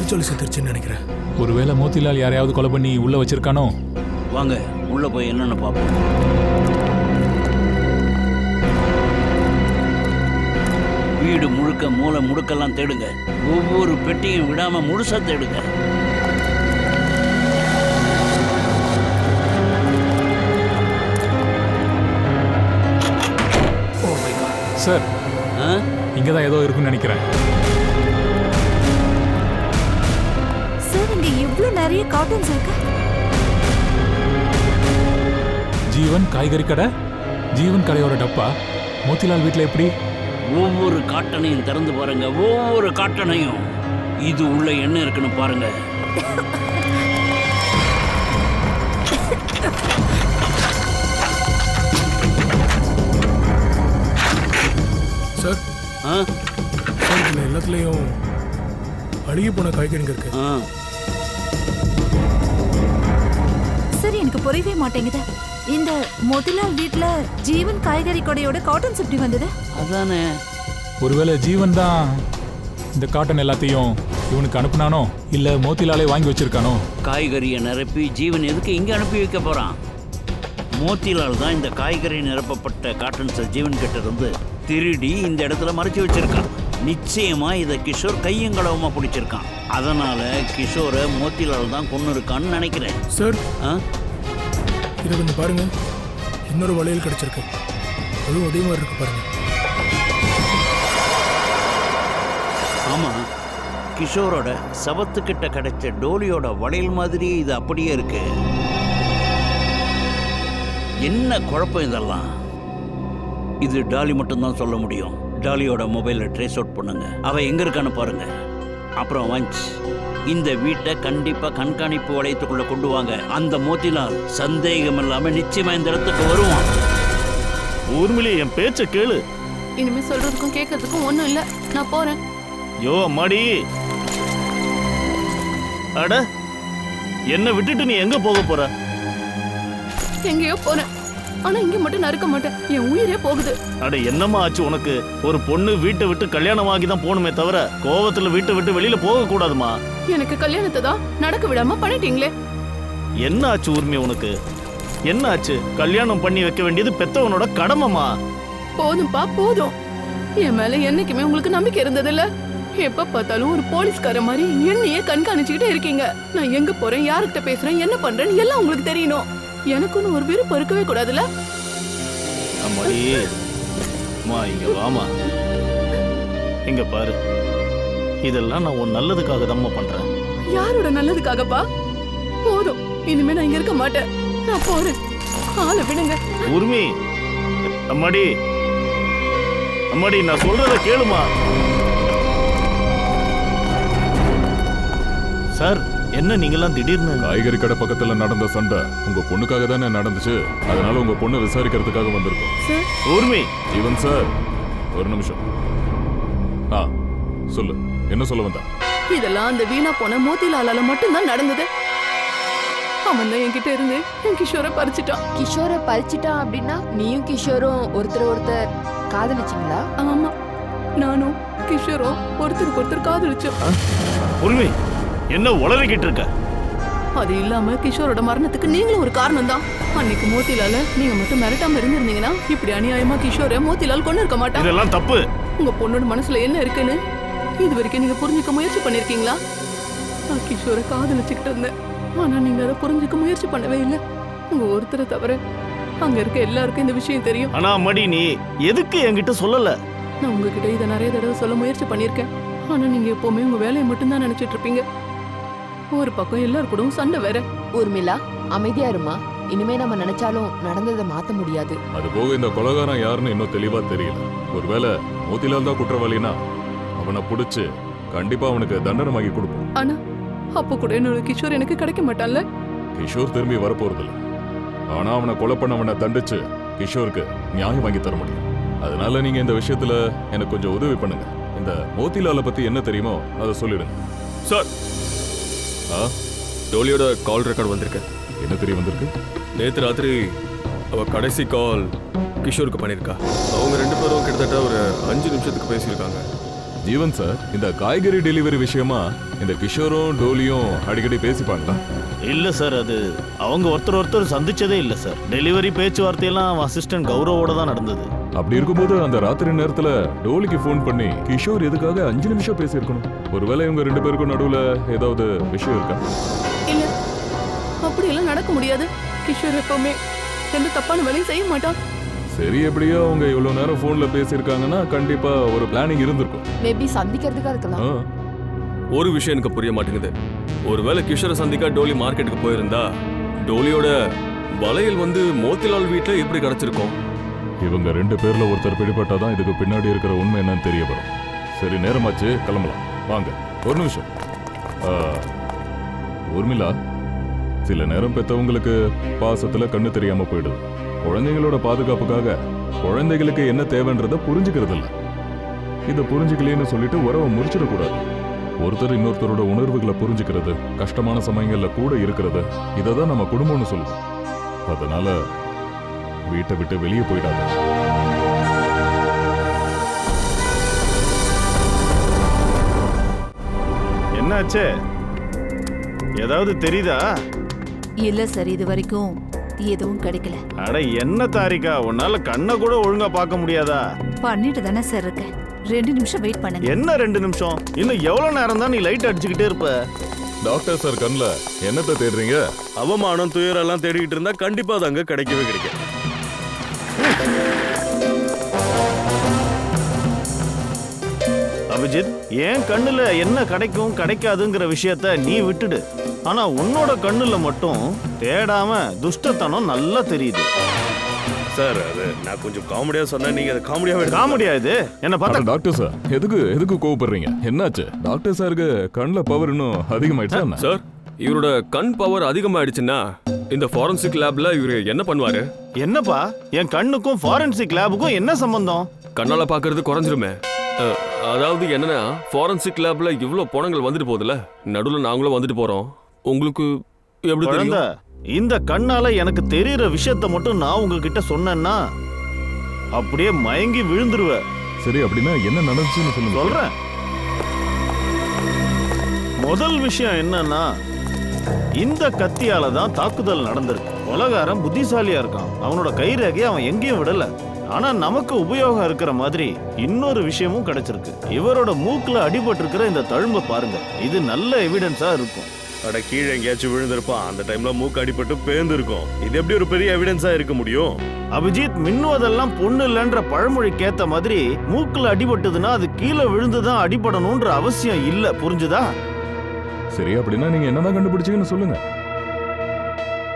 வயிற்றுச்சொலி செத்துருச்சுன்னு நினைக்கிறேன். ஒருவேளை மோதிலால் யாரையாவது கொலை பண்ணி உள்ள வச்சிருக்கானோ? வாங்க உள்ள போய் என்னன்னு பார்ப்போம். வீடு முழுக்க மூளை முடுக்கெல்லாம் தேடுங்க. ஒவ்வொரு பெட்டியும் விடாம முழுசா தேடுங்க. சார், இங்கதான் ஏதோ இருக்குன்னு நினைக்கிறேன். சார், இங்க இவ்ளோ நிறைய காட்டன்ஸ் இருக்கு. ஜீவன் காய்கறி கடை, ஜீவன் கடையோட டப்பா மோதிலால் வீட்ல எப்படி? ஒவ்வொரு காட்டனையும் திறந்து பாருங்க. ஒவ்வொரு காட்டனையும் இது உள்ள என்ன இருக்குன்னு பாருங்க. சார், சார் இதுல எல்லாத்துலயும் அழுகி போன காய்கறிங்க இருக்கு. சரி, எனக்கு புரியவே மாட்டேங்குது. இந்த மோதிலால் வீட்ல ஜீவன் காய்கறி கடையோட காட்டன்ஸ் எப்படி வந்தது? அதானே. ஒருவேளை ஜீவன் தான் இந்த காட்டன் எல்லாத்தையும் இவனுக்கு அனுப்புனானோ, இல்ல மோதிலாலே வாங்கி வச்சிருக்கானோ? காய்கறியை நிரப்பி ஜீவன் எதுக்கு இங்க அனுப்பி வைக்க போறான்? மோத்திலால் தான் இந்த காய்கறி நிரப்பப்பட்ட காட்டன்ஸை ஜீவன் கிட்ட இருந்து திருடி இந்த இடத்துல மறைச்சு வச்சிருக்கான். நிச்சயமா இதை கிஷோர் கையங்களவமா பிடிச்சிருக்கான். அதனால கிஷோரை மோத்திலால் தான் கொண்டு இருக்கான்னு நினைக்கிறேன். சார், இதை கொஞ்சம் பாருங்க. இன்னொரு வளையல் கிடைச்சிருக்கு. அதுவும் அதே மாதிரி இருக்கு பாருங்க. ஆமா, கிஷோரோட சவத்துக்கிட்ட கிடைச்ச டோலியோட வளையல் மாதிரியே இது அப்படியே இருக்கு. என்ன குழப்பம் இதெல்லாம்? இது டாலி மட்டும்தான் சொல்ல முடியும். டாலியோட மொபைலை ட்ரேஸ் அவுட் பண்ணுங்க. அவ எங்க இருக்கான்னு பாருங்க. அப்புறம் வஞ்ச் இந்த வீட்டை கண்டிப்பா கண்காணிப்பு வளையத்துக்குள்ள கொண்டு வாங்க. அந்த மோதிலால் சந்தேகம் இல்லாம நிச்சயமா இந்த இடத்துக்கு வருவான். ஊர்மிளி, என் பேச்ச கேளு. இனிமே சொல்றதுக்கும் கேட்கறதுக்கும் ஒண்ணும் இல்ல. நான் போறேன். யோ அம்மாடி, அட என்ன விட்டுட்டு நீ எங்க போக போற? எங்கேயோ போறேன். ஆனா இங்க மட்டும் நான் இருக்க மாட்டேன். என் உயிரே போகுது. அட என்னம்மா ஆச்சு உனக்கு? ஒரு பொண்ணு வீட்டை விட்டு கல்யாணம் ஆகி தான் போகணுமே தவிர கோவத்துல வீட்டை விட்டு வெளியில போக கூடாதுமா. எனக்கு கல்யாணத்தை தான் நடக்க விடாம பண்ணிட்டீங்களே. என்ன ஆச்சு ஊர்மி உனக்கு? என்ன ஆச்சு? கல்யாணம் பண்ணி வைக்க வேண்டியது பெத்தவனோட கடமைமா. போதும்பா, போதும். என் மேல என்னைக்குமே உங்களுக்கு நம்பிக்கை இருந்தது இல்ல. எப்ப பார்த்தாலும் ஒரு போலீஸ்கார மாதிரி என்னையே கண்காணிச்சுக்கிட்டே இருக்கீங்க. நான் எங்க போறேன், யாருக்கிட்ட பேசுறேன், என்ன பண்றேன்னு எல்லாம் உங்களுக்கு தெரியணும். எனக்குன்னு ஒரு விருப்பம் இருக்கவே கூடாதுல்ல? அம்மாடி, மா இங்க வாமா. இங்க பாரு, இதெல்லாம் நான் உன் நல்லதுக்காக தான் பண்றேன். யாரோட நல்லதுக்காகப்பா? போதும், இனிமே நான் இங்க இருக்க மாட்டேன். நான் போறேன். ஆளை விடுங்க. உரிமை. அம்மாடி, அம்மாடி, நான் சொல்றத கேளுமா. சார், என்ன நீங்கெல்லாம் திடீர்னு? காய்கறி கடை பக்கத்துல நடந்த சண்டை உங்க பொண்ணுக்காக தானே நடந்துச்சு. அதனால உங்க பொண்ணு விசாரிக்கிறதுக்காக வந்திருக்கோம். ஊர்மி. ஜீவன் சார், ஒரு நிமிஷம். சொல்லு, என்ன சொல்ல வந்தா? இதெல்லாம் அந்த வீணா போன மோதிலாலால மட்டும்தான் நடந்தது. அவன் தான் என்கிட்ட இருந்து என் கிஷோரை பறிச்சிட்டான். கிஷோரை பறிச்சிட்டான் அப்படின்னா நீயும் கிஷோரும் ஒருத்தர் காதலிச்சிங்களா? ஆமா, நானும் கிஷோரும் ஒருத்தருக்கு ஒருத்தர் காதலிச்சோம். உரிமை, என்ன உளறிக்கிட்டு இருக்க? அது இல்லாம கிஷோரோட மரணத்துக்கு நீங்களும் ஒரு காரணம் தான். அன்னைக்கு மோதிலால நீங்க மட்டும் மிரட்டாம இருந்திருந்தீங்கன்னா இப்படி அநியாயமா கிஷோரை மோதிலால் கொண்டு இருக்க மாட்டான். இதெல்லாம் தப்பு. உங்க பொண்ணோட மனசுல என்ன இருக்குன்னு இது வரைக்கும் நீங்க புரிஞ்சுக்க முயற்சி பண்ணிருக்கீங்களா? நான் கிஷோரை காதலிச்சுக்கிட்டு இருந்தேன். ஆனா நீங்க அதை புரிஞ்சுக்க முயற்சி பண்ணவே இல்லை. உங்க ஒருத்தரை தவிர அங்க இருக்க எல்லாருக்கும் இந்த விஷயம் தெரியும். ஆனா மடி, நீ எதுக்கு என்கிட்ட சொல்லல? நான் உங்ககிட்ட இதை நிறைய தடவை சொல்ல முயற்சி பண்ணிருக்கேன். ஆனா நீங்க எப்பவுமே உங்க வேலையை மட்டும்தான் நினைச்சிட்டு இருப்பீங்க. ஒரு பக்கம் எல்லாரும் கூட சண்டை வேற. ஊர்மிளா, அமைதியா இருமா. இனிமே நம்ம நினைச்சாலும் நடந்ததை மாத்த முடியாது. அது போக இந்த கொலைகாரன் யாருன்னு இன்னும் தெளிவா தெரியல. ஒருவேளை மோதிலால் தான் குற்றவாளினா அவனை பிடிச்சு கண்டிப்பா அவனுக்கு தண்டனை வாங்கி கொடுப்போம். ஆனா அப்ப கூட என்னோட கிஷோர் எனக்கு கிடைக்க மாட்டான்ல. கிஷோர் திரும்பி வரப்போறதில்ல. ஆனா அவனை கொலை பண்ணவனை தண்டிச்சு கிஷோருக்கு நியாயம் வாங்கி தர முடியும். அதனால நீங்க இந்த விஷயத்துல எனக்கு கொஞ்சம் உதவி பண்ணுங்க. இந்த மோதிலால பத்தி என்ன தெரியுமோ அதை சொல்லிடுங்க. சார், டோலியோட கால் ரெக்கார்ட் வந்திருக்கு. என்ன தெரிய வந்திருக்கு? நேற்று ராத்திரி அவ கடைசி கால் கிஷோருக்கு பண்ணியிருக்கா. அவங்க ரெண்டு பேரும் கிட்டத்தட்ட ஒரு 5 நிமிஷத்துக்கு பேசியிருக்காங்க. ஜீவன் சார், இந்த காய்கறி டெலிவரி விஷயமா இந்த கிஷோரும் டோலியும் அடிக்கடி பேசிப்பாங்களா? இல்ல சார், அது அவங்க ஒருத்தர் சந்திச்சதே இல்ல சார். டெலிவரி பேச்சுவார்த்தையெல்லாம் அசிஸ்டன்ட் கௌரவோட தான் நடந்தது. அப்படி இருக்கும்போது அந்த ராத்திரி நேரத்துல டோலிக்கு ஃபோன் பண்ணி கிஷோர் எதுக்காக 5 நிமிஷம் பேசியிருக்கணும்? ஒருவேளை இவங்க 2 பேருக்கும் நடுவுல ஏதாவது விஷயம் இருக்கா? இல்ல, அப்படியெல்லாம் நடக்க முடியாது. கிஷோர் எப்பவுமே எந்த தப்பான வேலையும் செய்ய மாட்டான். சரி, எப்படியோ அவங்க இவ்வளவு நேரம் போன்ல பேசியிருக்காங்கன்னா கண்டிப்பா ஒரு பிளானிங் இருந்திருக்கும். மேபி சந்திக்கிறதுக்கா இருக்கலாம். ஆ. ஒரு விஷயம் எனக்கு புரிய மாட்டேங்குது. ஒருவேளை கிஷோரை சந்திக்க டோலி மார்க்கெட்டுக்கு போயிருந்தா டோலியோட வளையல் வந்து மோத்திலால் வீட்டுல எப்படி கிடைச்சிருக்கும்? இவங்க 2 பேர்ல ஒருத்தர் பிடிபட்டாதான் இதுக்கு பின்னாடி இருக்கிற உண்மை என்னன்னு தெரிய வரும். சரி, நேரமாச்சு, கிளம்பலாம் வாங்க. ஒரு நிமிஷம். ஊர்மிளா, சில நேரம் பெத்தவங்களுக்கு பாசத்துல கண்ணு தெரியாம போயிடுது. குழந்தைங்களோட பாதுகாப்புக்காக குழந்தைகளுக்கு என்ன தேவைன்றத புரிஞ்சுக்கிறது இல்ல. இதை புரிஞ்சுக்கலன்னு சொல்லிட்டு உறவை முறிச்சிடக்கூடாது. ஒருத்தர் இன்னொருத்தரோட உணர்வுகளை புரிஞ்சுக்கிறது, கஷ்டமான சமயங்கள்ல கூட இருக்கிறது, இதை தான் நம்ம குடும்பம்னு சொல்லுவோம். அதனால வீட்டை விட்டு வெளியே போயிடாது. என்னாச்சு? ஏதாவது தெரியுதா? இல்ல சார், இது வரைக்கும் எதுவும் கிடைக்கல. அட என்ன தாரிகா, உன்னால கண்ணை கூட ஒழுங்கா பார்க்க முடியாதா? பண்ணிட்டு தானே சார் இருக்கேன். 2 நிமிஷம் வெயிட் பண்ணுங்க. என்ன 2 நிமிஷம்? இன்னும் எவ்வளவு நேரம் தான் நீ லைட் அடிச்சுக்கிட்டே இருப்ப? டாக்டர் சார், கண்ணுல என்னத்தை தேடுறீங்க? அவமானம் துயரம் எல்லாம் தேடிக்கிட்டு இருந்தா கண்டிப்பா அது அங்க கிடைக்கவே கிடைக்கும். அபிஜித், ஏன் கண்ணுல என்ன கிடைக்கும் கிடைக்காதுங்கிற விஷயத்த நீ விட்டுடு. ஆனா உன்னோட கண்ணுல மட்டும் தேடாம துஷ்டத்தனம் நல்லா தெரியுது. சார், அது நான் கொஞ்சம் காமெடியா சொன்னேன், நீங்க அதை காமெடியாவே காமெடியா இது? என்ன பார்த்தா டாக்டர் சார், எதுக்கு கோவப்படுறீங்க? என்னாச்சு? டாக்டர் சாருக்கு கண்ணுல பவர் இன்னும் அதிகமாயிடுச்சா? சார், இவரோட கண் பவர் அதிகமாயிடுச்சுன்னா இந்த ஃபாரன்சிக் லேப்ல இவரு என்ன பண்ணுவாரு? என்னப்பா, என் கண்ணுக்கும் ஃபாரன்சிக் லேபுக்கும் என்ன சம்பந்தம்? கண்ணால பாக்குறது குறைஞ்சிருமே. அதாவது என்னன்னா, ஃபாரன்சிக் லேப்ல இவ்வளவு பணங்கள் வந்துட்டு போகுதுல, நடுவுல நாங்களும் வந்துட்டு போறோம். உங்களுக்கு எப்படி குழந்தை, தெரியும்? இந்த கண்ணால எனக்கு தெரியற விஷயத்த மட்டும் நான் உங்ககிட்ட சொன்னேன்னா அப்படியே மயங்கி விழுந்துருவ. சரி, அப்படின்னா என்ன நடந்துச்சுன்னு சொல்லுங்க. சொல்றேன். முதல் விஷயம் என்னன்னா, இந்த கத்தியால தான் தாக்குதல் நடந்திருக்கு. கொலைகாரன் புத்திசாலியா இருக்கான். அவனோட கைரேகையை அவன் எங்கேயும் விடல. ஆனா நமக்கு உபயோகம் இருக்கிற மாதிரி இன்னொரு விஷயமும் கிடைச்சிருக்கு. இவரோட மூக்குல அடிபட்டு இருக்கிற இந்த தழும்ப பாருங்க. இது நல்ல எவிடன்ஸா இருக்கும். அட, கீழே எங்கேயாச்சும் விழுந்திருப்பான். அந்த டைம்ல மூக்கு அடிபட்டு பேர்ந்திருக்கும். இது எப்படி ஒரு பெரிய எவிடன்ஸா இருக்க முடியும்? அபிஜித், மின்னுவதெல்லாம் பொண்ணு இல்லைன்ற பழமொழிக்கு ஏத்த மாதிரி மூக்குல அடிபட்டதுன்னா அது கீழே விழுந்துதான் அடிபடணும்ன்ற அவசியம் இல்ல. புரிஞ்சுதா? சரி, அப்படின்னா நீங்க என்னதான் கண்டுபிடிச்சீங்கன்னு சொல்லுங்க.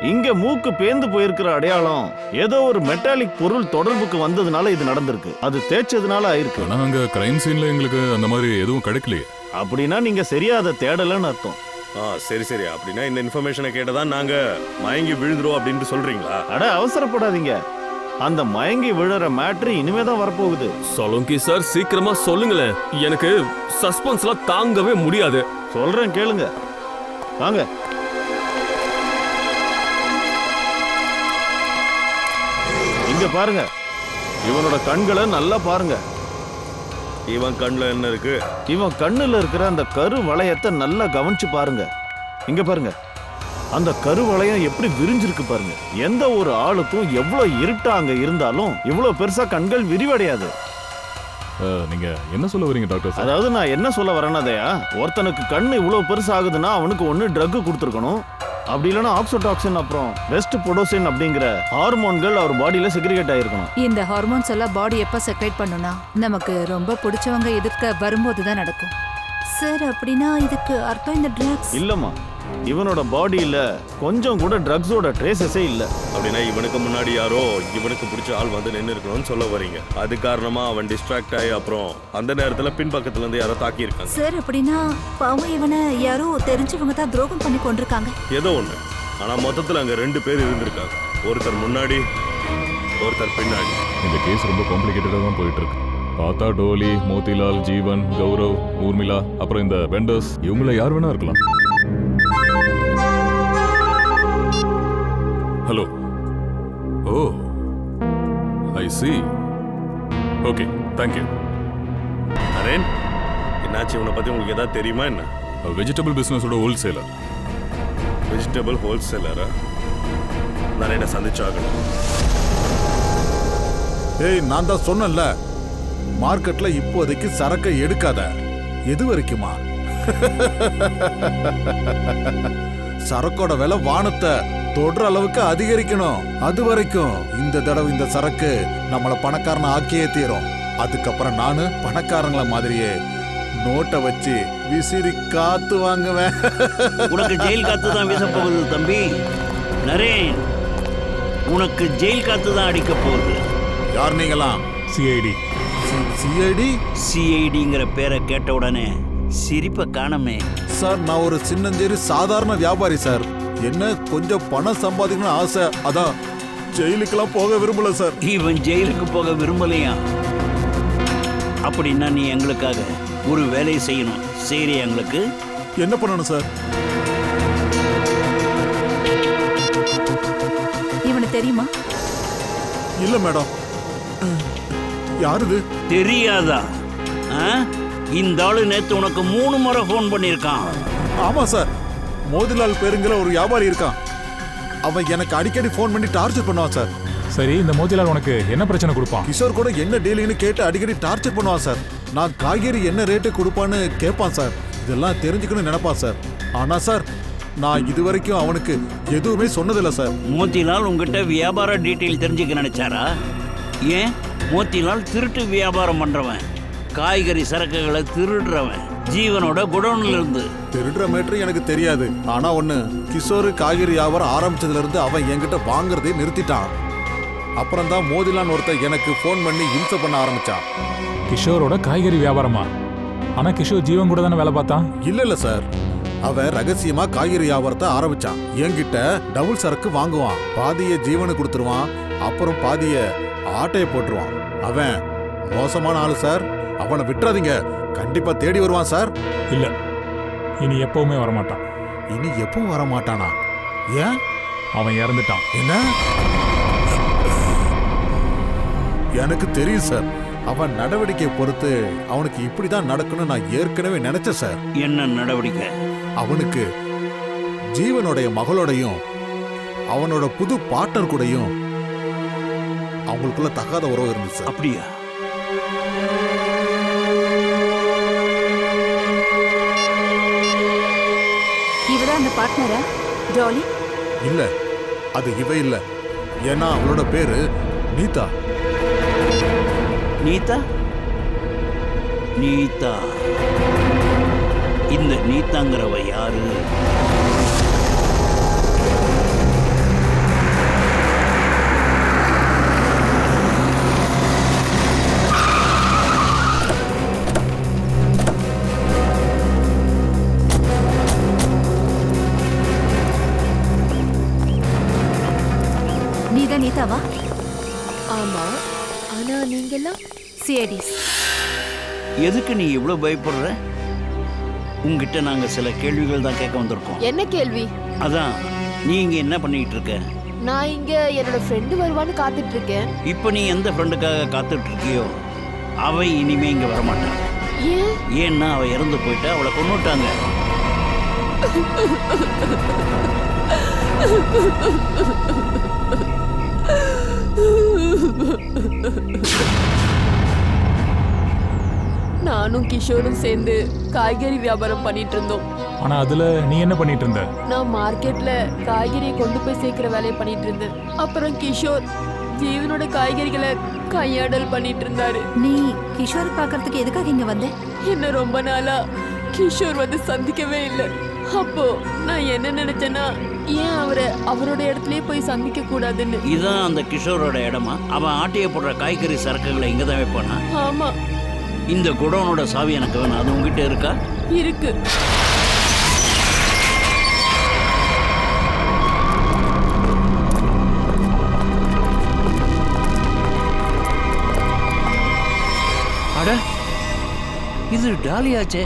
இங்க மூக்கு பேந்து போயிருக்கிற அடையாளம் ஏதோ ஒரு மெட்டாலிக் பொருள் தொடர்புக்கு வந்ததுனால இது நடந்திருக்கு. அது தேய்ச்சதுனால ஆயிருக்கு. ஆனா அங்க கிரைம் சீன்ல எங்களுக்கு அந்த மாதிரி எதுவும் கிடைக்கலையே. அப்படின்னா நீங்க சரியா அதை தேடலன்னு அர்த்தம். சரி, அப்படின்னா இந்த இன்ஃபர்மேஷனை கேட்டதான் நாங்க மயங்கி விழுந்துரும் அப்படின்னு சொல்றீங்களா? அட, அவசரப்படாதீங்க. அந்த மயங்கி விழுற மேட்ரு இனிமேதான் வரப்போகுது. சொல்லுங்க சார், சீக்கிரமா சொல்லுங்களேன். எனக்கு சஸ்பென்ஸ்லாம் தாங்கவே முடியாது. சொல்றேன், கேளுங்க. வாங்க. இங்க பாருங்க. இவனோட கண்களை நல்லா பாருங்க. இவன் கண்ணுல என்ன இருக்கு? இவன் கண்ணுல இருக்கிற அந்த கரு வளையத்தை நல்லா கவனிச்சு பாருங்க. இங்க பாருங்க, அந்த கரு வளையம் எப்படி விரிஞ்சிருக்கு பாருங்க. எந்த ஒரு ஆளுக்கும் எவ்வளவு இருட்டா அங்க இருந்தாலும் இவ்வளவு பெருசா கண்கள் விரிவடையாது. நீங்க என்ன சொல்ல வரீங்க டாக்டர் சார்? அதாவது நான் என்ன சொல்ல வரேன்னாதையா, ஒருத்தனுக்கு கண்ணு இவ்வளவு பெருசு ஆகுதுன்னா அவனுக்கு ஒண்ணு ட்ரக் கொடுத்துருக்கணும். அப்படி இல்லைன்னா ஆக்சோடாக்சின் அப்புறம் வெஸ்ட் பொடோசின் அப்படிங்கிற ஹார்மோன்கள் அவர் பாடியில செக்ரிகேட் ஆயிருக்கணும். இந்த ஹார்மோன்ஸ் எல்லாம் பாடி எப்ப செக்ரேட் பண்ணுனா நமக்கு ரொம்ப பிடிச்சவங்க எதிர்க்க வரும்போது தான் நடக்கும் சார். அப்படின்னா இதுக்கு அர்த்தம் இந்த ட்ரக்ஸ் இல்லம்மா, இவனோட பாடியில கொஞ்சம் கூட ட்ரக்ஸோட ட்ரேசஸே இல்ல. அப்படின்னா இவனுக்கு முன்னாடி யாரோ இவனுக்கு பிடிச்ச ஆள் வந்து நின்று இருக்கணும்னு சொல்ல வரீங்க. அது காரணமா அவன் டிஸ்ட்ராக்ட் ஆகி அப்புறம் அந்த நேரத்துல பின்பக்கத்துல இருந்து யாரோ தாக்கி இருக்காங்க சார். அப்படின்னா பாவம் இவனை யாரோ தெரிஞ்சவங்க தான் துரோகம் பண்ணி கொண்டிருக்காங்க. ஏதோ ஒண்ணு. ஆனா மொத்தத்துல அங்க 2 பேர் இருந்திருக்காங்க. ஒருத்தர் முன்னாடி, ஒருத்தர் பின்னாடி. இந்த கேஸ் ரொம்ப காம்ப்ளிகேட்டடா தான் போயிட்டு இருக்கு. பார்த்தா டோலி, மோதிலால், ஜீவன், கௌரவ், ஊர்மிளா, அப்புறம் இந்த வெண்டர்ஸ், இவங்கள யார் வேணா இருக்கலாம். Hello. Oh, I see. Okay, thank you. Naren, என்னாச்சு, இவனை பத்தி உங்களுக்கு ஏதாவது தெரியுமா என்ன? வெஜிடபிள் பிசினஸோட ஹோல்சேலர். வெஜிடபிள் ஹோல்சேலரா? நான் என்ன சந்திச்சாகணும். ஏய், நான் தான் சொன்னேன்ல, மார்க்கெட்ல இப்போதைக்கு சரக்கை எடுக்காத. எது வரைக்குமா? சரக்கோட விலை வானத்தை தொடுற அளவுக்கு அதிகரிக்கணும். அது வரைக்கும் இந்த தடவை இந்த சரக்கு நம்மள பணக்காரனை ஆக்கியே தீரும். அதுக்கப்புறம் நானு பணக்காரங்கள மாதிரியே நோட்டை வச்சு விசிறி காத்து வாங்குவேன். உனக்கு ஜெயில் காத்து தான் வீச போகுது தம்பி. நரேன், உனக்கு ஜெயில் காத்து தான் அடிக்க போகுது. யார் நீங்களாம்? சிஐடி. சிஐடி? சிஐடிங்கிற பேரை கேட்ட உடனே சிரிப்பை காணமே. சார், நான் ஒரு சின்னஞ்சேரி சாதாரண வியாபாரி சார். என்ன கொஞ்சம் பணம் சம்பாதிக்கணும்னு ஆசை. அதான் ஜெயிலுக்கெல்லாம் போக விரும்பல சார். இவன் ஜெயிலுக்கு போக விரும்பலையா? அப்படின்னா நீ எங்களுக்காக ஒரு வேலையை செய்யணும். சரி, எங்களுக்கு என்ன பண்ணணும் சார்? இவனுக்கு தெரியுமா? இல்ல மேடம். யாருது? தெரியாதா? இந்த ஆளு நேத்து உனக்கு 3 முறை போன் பண்ணிருக்கான். ஆமா சார், மோதிலால் பேருங்கிற ஒரு வியாபாரி இருக்கான். அவன் எனக்கு அடிக்கடி போன் பண்ணி டார்ச்சர் பண்ணுவான் சார். சரி, இந்த மோதிலால் உனக்கு என்ன பிரச்சனை கொடுப்பான்? கிஷோர் கூட என்ன டீலிங்னு கேட்டு அடிக்கடி டார்ச்சர் பண்ணுவான் சார். நான் காய்கறி என்ன ரேட்டு கொடுப்பான்னு கேட்பான் சார். இதெல்லாம் தெரிஞ்சுக்கணும்னு நினைப்பான் சார். ஆனா சார், நான் இது வரைக்கும் அவனுக்கு எதுவுமே சொன்னதில்லை சார். மோத்திலால் உங்ககிட்ட வியாபார டீட்டெயில் தெரிஞ்சுக்க நினைச்சாரா? ஏன்? மோத்திலால் திருட்டு வியாபாரம் பண்றவன், காய்கறி சரக்குகளை திருடுறவன், ஜீவனோட குடோன்ல இருந்து. திருடுற மேட்ரு எனக்கு தெரியாது. ஆனா ஒண்ணு, கிஷோர் காய்கறி வியாபாரம் ஆரம்பிச்சதுல இருந்து அவன் என்கிட்ட வாங்குறதே நிறுத்திட்டான். அப்புறம் தான் மோதிலான் ஒருத்தர் எனக்கு போன் பண்ணி இம்சை பண்ண ஆரம்பிச்சான். கிஷோரோட காய்கறி வியாபாரமா? ஆனா கிஷோர் ஜீவன் கூட தானே வேலை பார்த்தான். இல்ல சார், அவன் ரகசியமா காய்கறி வியாபாரத்தை ஆரம்பிச்சான். என்கிட்ட டபுள் சரக்கு வாங்குவான். பாதிய ஜீவனு கொடுத்துருவான், அப்புறம் பாதிய ஆட்டைய போட்டுருவான். அவன் மோசமான ஆளு சார். அவனை விட்டுறாதீங்க, கண்டிப்பா தேடி வருவான் சார். இல்ல, இனி எப்பவுமே வரமாட்டான். இனி எப்பவும் வர மாட்டானா? ஏன்? அவன் இறந்துட்டான். என்ன? எனக்கு தெரியும் சார். அவன் நடவடிக்கையை பொறுத்து அவனுக்கு இப்படிதான் நடக்கணும்னு நான் ஏற்கனவே நினைச்சேன் சார். என்ன நடவடிக்கை? அவனுக்கு ஜீவனுடைய மகளோடையும் அவனோட புது பார்ட்னர் கூடயும் அவங்களுக்குள்ள தகாத உறவு இருந்துச்சு. அப்படியா? இவதான் அந்த பார்ட்னரா டாலி? இல்ல, அது இவ இல்ல. ஏன்னா அவளோட பேரு நீதா. நீதா? நீதா? இந்த நீதாங்கிறவ யாரு? நீதான் நீதாவா? ஆமா, ஆனா நீங்கெல்லாம் சிஐடிஸ். எதுக்கு நீ இவ்வளவு பயப்படுற? உங்ககிட்ட நாங்க சில கேள்விகள் தான் கேட்க வந்திருக்கோம். என்ன கேள்வி? அதான், நீ இங்க என்ன பண்ணிட்டு இருக்க? நான் இங்க என்னோட ஃப்ரெண்டு வருவான்னு காத்துட்டு இருக்கேன். இப்ப நீ எந்த ஃப்ரெண்டுக்காக காத்துட்டு இருக்கியோ அவ இனிமே இங்க வரமாட்டான். ஏன்? ஏன்னா அவ இறந்து போயிட்டா, அவளை கொன்னுட்டாங்க. நானும் கிஷோரும் சேர்ந்து காய்கறி வியாபாரம் பண்ணிட்டு இருந்தோம். ஆனா அதுல நீ என்ன பண்ணிட்டு இருந்த? நான் மார்க்கெட்ல காய்கறியை கொண்டு போய் சேர்க்கிற வேலையை பண்ணிட்டு இருந்தேன். அப்புறம் கிஷோர் ஜீவனோட காய்கறிகளை கையாடல் பண்ணிட்டு இருந்தாரு. நீ கிஷோர் பார்க்கறதுக்கு எதுக்காக இங்க வந்த? என்ன ரொம்ப நாளா கிஷோர் வந்து சந்திக்கவே இல்லை. அப்போ நான் என்ன நினைச்சேன்னா, ஏன் அவரோட இடத்துலயே போய் சந்திக்க கூடாதுன்னு. இதான் அந்த கிஷோரோட இடமா? அவன் ஆட்டைய போடுற காய்கறி சரக்குகளை இங்கதான் வைப்பானா? ஆமா. இந்த குடோனோட சாவி எனக்கு வேணும். அது உங்ககிட்ட இருக்கா? இருக்கு. அட, இது டாலியாச்சே.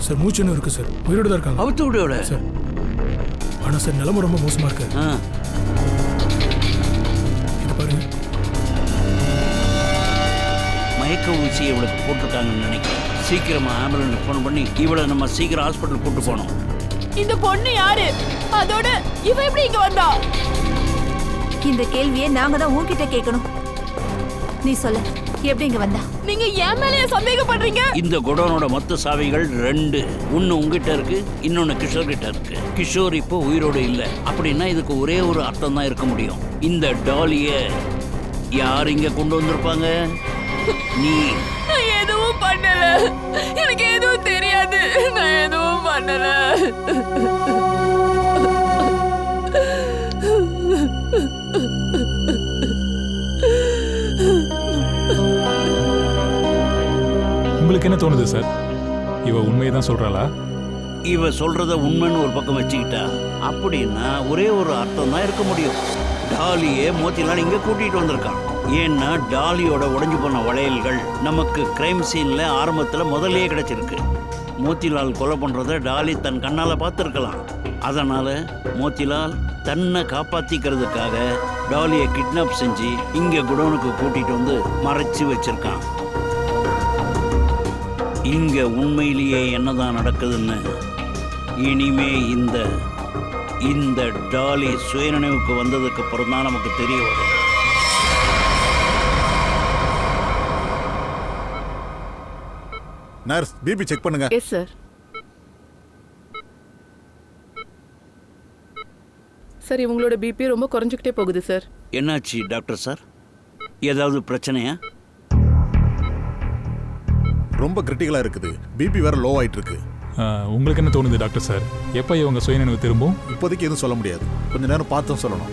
சார், மூச்சுன்னு இருக்கு சார். உயிரோட தான் இருக்காங்க. அவுத்து விட சார். ஆனா சார், நிலைமை ரொம்ப மோசமா இருக்கு. இது பாருங்க. மயக்க ஊசி இவளுக்கு போட்டிருக்காங்கன்னு நினைக்கிறேன். சீக்கிரமா ஆம்புலன்ஸ் ஃபோன் பண்ணி இவளை நம்ம சீக்கிரம் ஹாஸ்பிட்டல் கூட்டு போனோம். இந்த பொண்ணு யாரு? அதோட இவ எப்படி இங்க வந்தா? இந்த கேள்வியை நாங்க தான் உன்கிட்ட கேட்கணும். நீ சொல்ல, எப்படி இங்க வந்தா? நீங்க என் மேலயே சந்தேகப்படுறீங்க? இந்த குடோனோட மொத்த சாவிகள் 2. ஒன்னு உங்ககிட்ட இருக்கு, இன்னொன்னு கிஷோர் கிட்ட இருக்கு. கிஷோர் இப்போ உயிரோடு இல்ல. அப்படின்னா இதுக்கு ஒரே ஒரு அர்த்தம் தான் இருக்க முடியும். இந்த டாலிய யார் இங்க கொண்டு வந்திருப்பாங்க? நீ. நான் எதுவும் பண்ணல. எனக்கு எதுவும் தெரியாது. நான் எதுவும் பண்ணல. உங்களுக்கு என்ன தோணுது சார்? இவ உண்மையை தான் சொல்றாளா? இவ சொல்றத உண்மைன்னு ஒரு பக்கம் வச்சுக்கிட்டா அப்படின்னா ஒரே ஒரு அர்த்தம் தான் இருக்க முடியும். டாலியே மோத்திலால் இங்க கூட்டிட்டு வந்திருக்கான். ஏன்னா டாலியோட உடைஞ்சு போன வளையல்கள் நமக்கு கிரைம் சீன்ல ஆரம்பத்துல முதல்லயே கிடைச்சிருக்கு. மோத்திலால் கொலை பண்றத டாலி தன் கண்ணால பார்த்துருக்கலாம். அதனால மோத்திலால் தன்னை காப்பாத்திக்கிறதுக்காக டாலியை கிட்னாப் செஞ்சு இங்க குடோனுக்கு கூட்டிட்டு வந்து மறைச்சு வச்சிருக்கான். இங்க உண்மையிலேயே என்னதான் நடக்குதுன்னு இனிமே இந்த டாலி சுயநினைவுக்கு வந்ததுக்கு அப்புறம் தான் நமக்கு தெரிய வரும். நர்ஸ், பிபி செக் பண்ணுங்க. Yes sir. சார், இவங்களோட பிபி ரொம்ப குறைஞ்சிக்கிட்டே போகுது சார். என்னாச்சு டாக்டர் சார்? ஏதாவது பிரச்சனையா? ரொம்ப கிரிட்டிக்கலா இருக்குது. பிபி வேற லோ ஆயிட்டு இருக்கு. உங்களுக்கு என்ன தோணுது டாக்டர் சார்? எப்போ இவங்க சுயநினைவு திரும்பும்? இப்போதைக்கு எதுவும் சொல்ல முடியாது. கொஞ்ச நேரம் பார்த்தும் சொல்லணும்.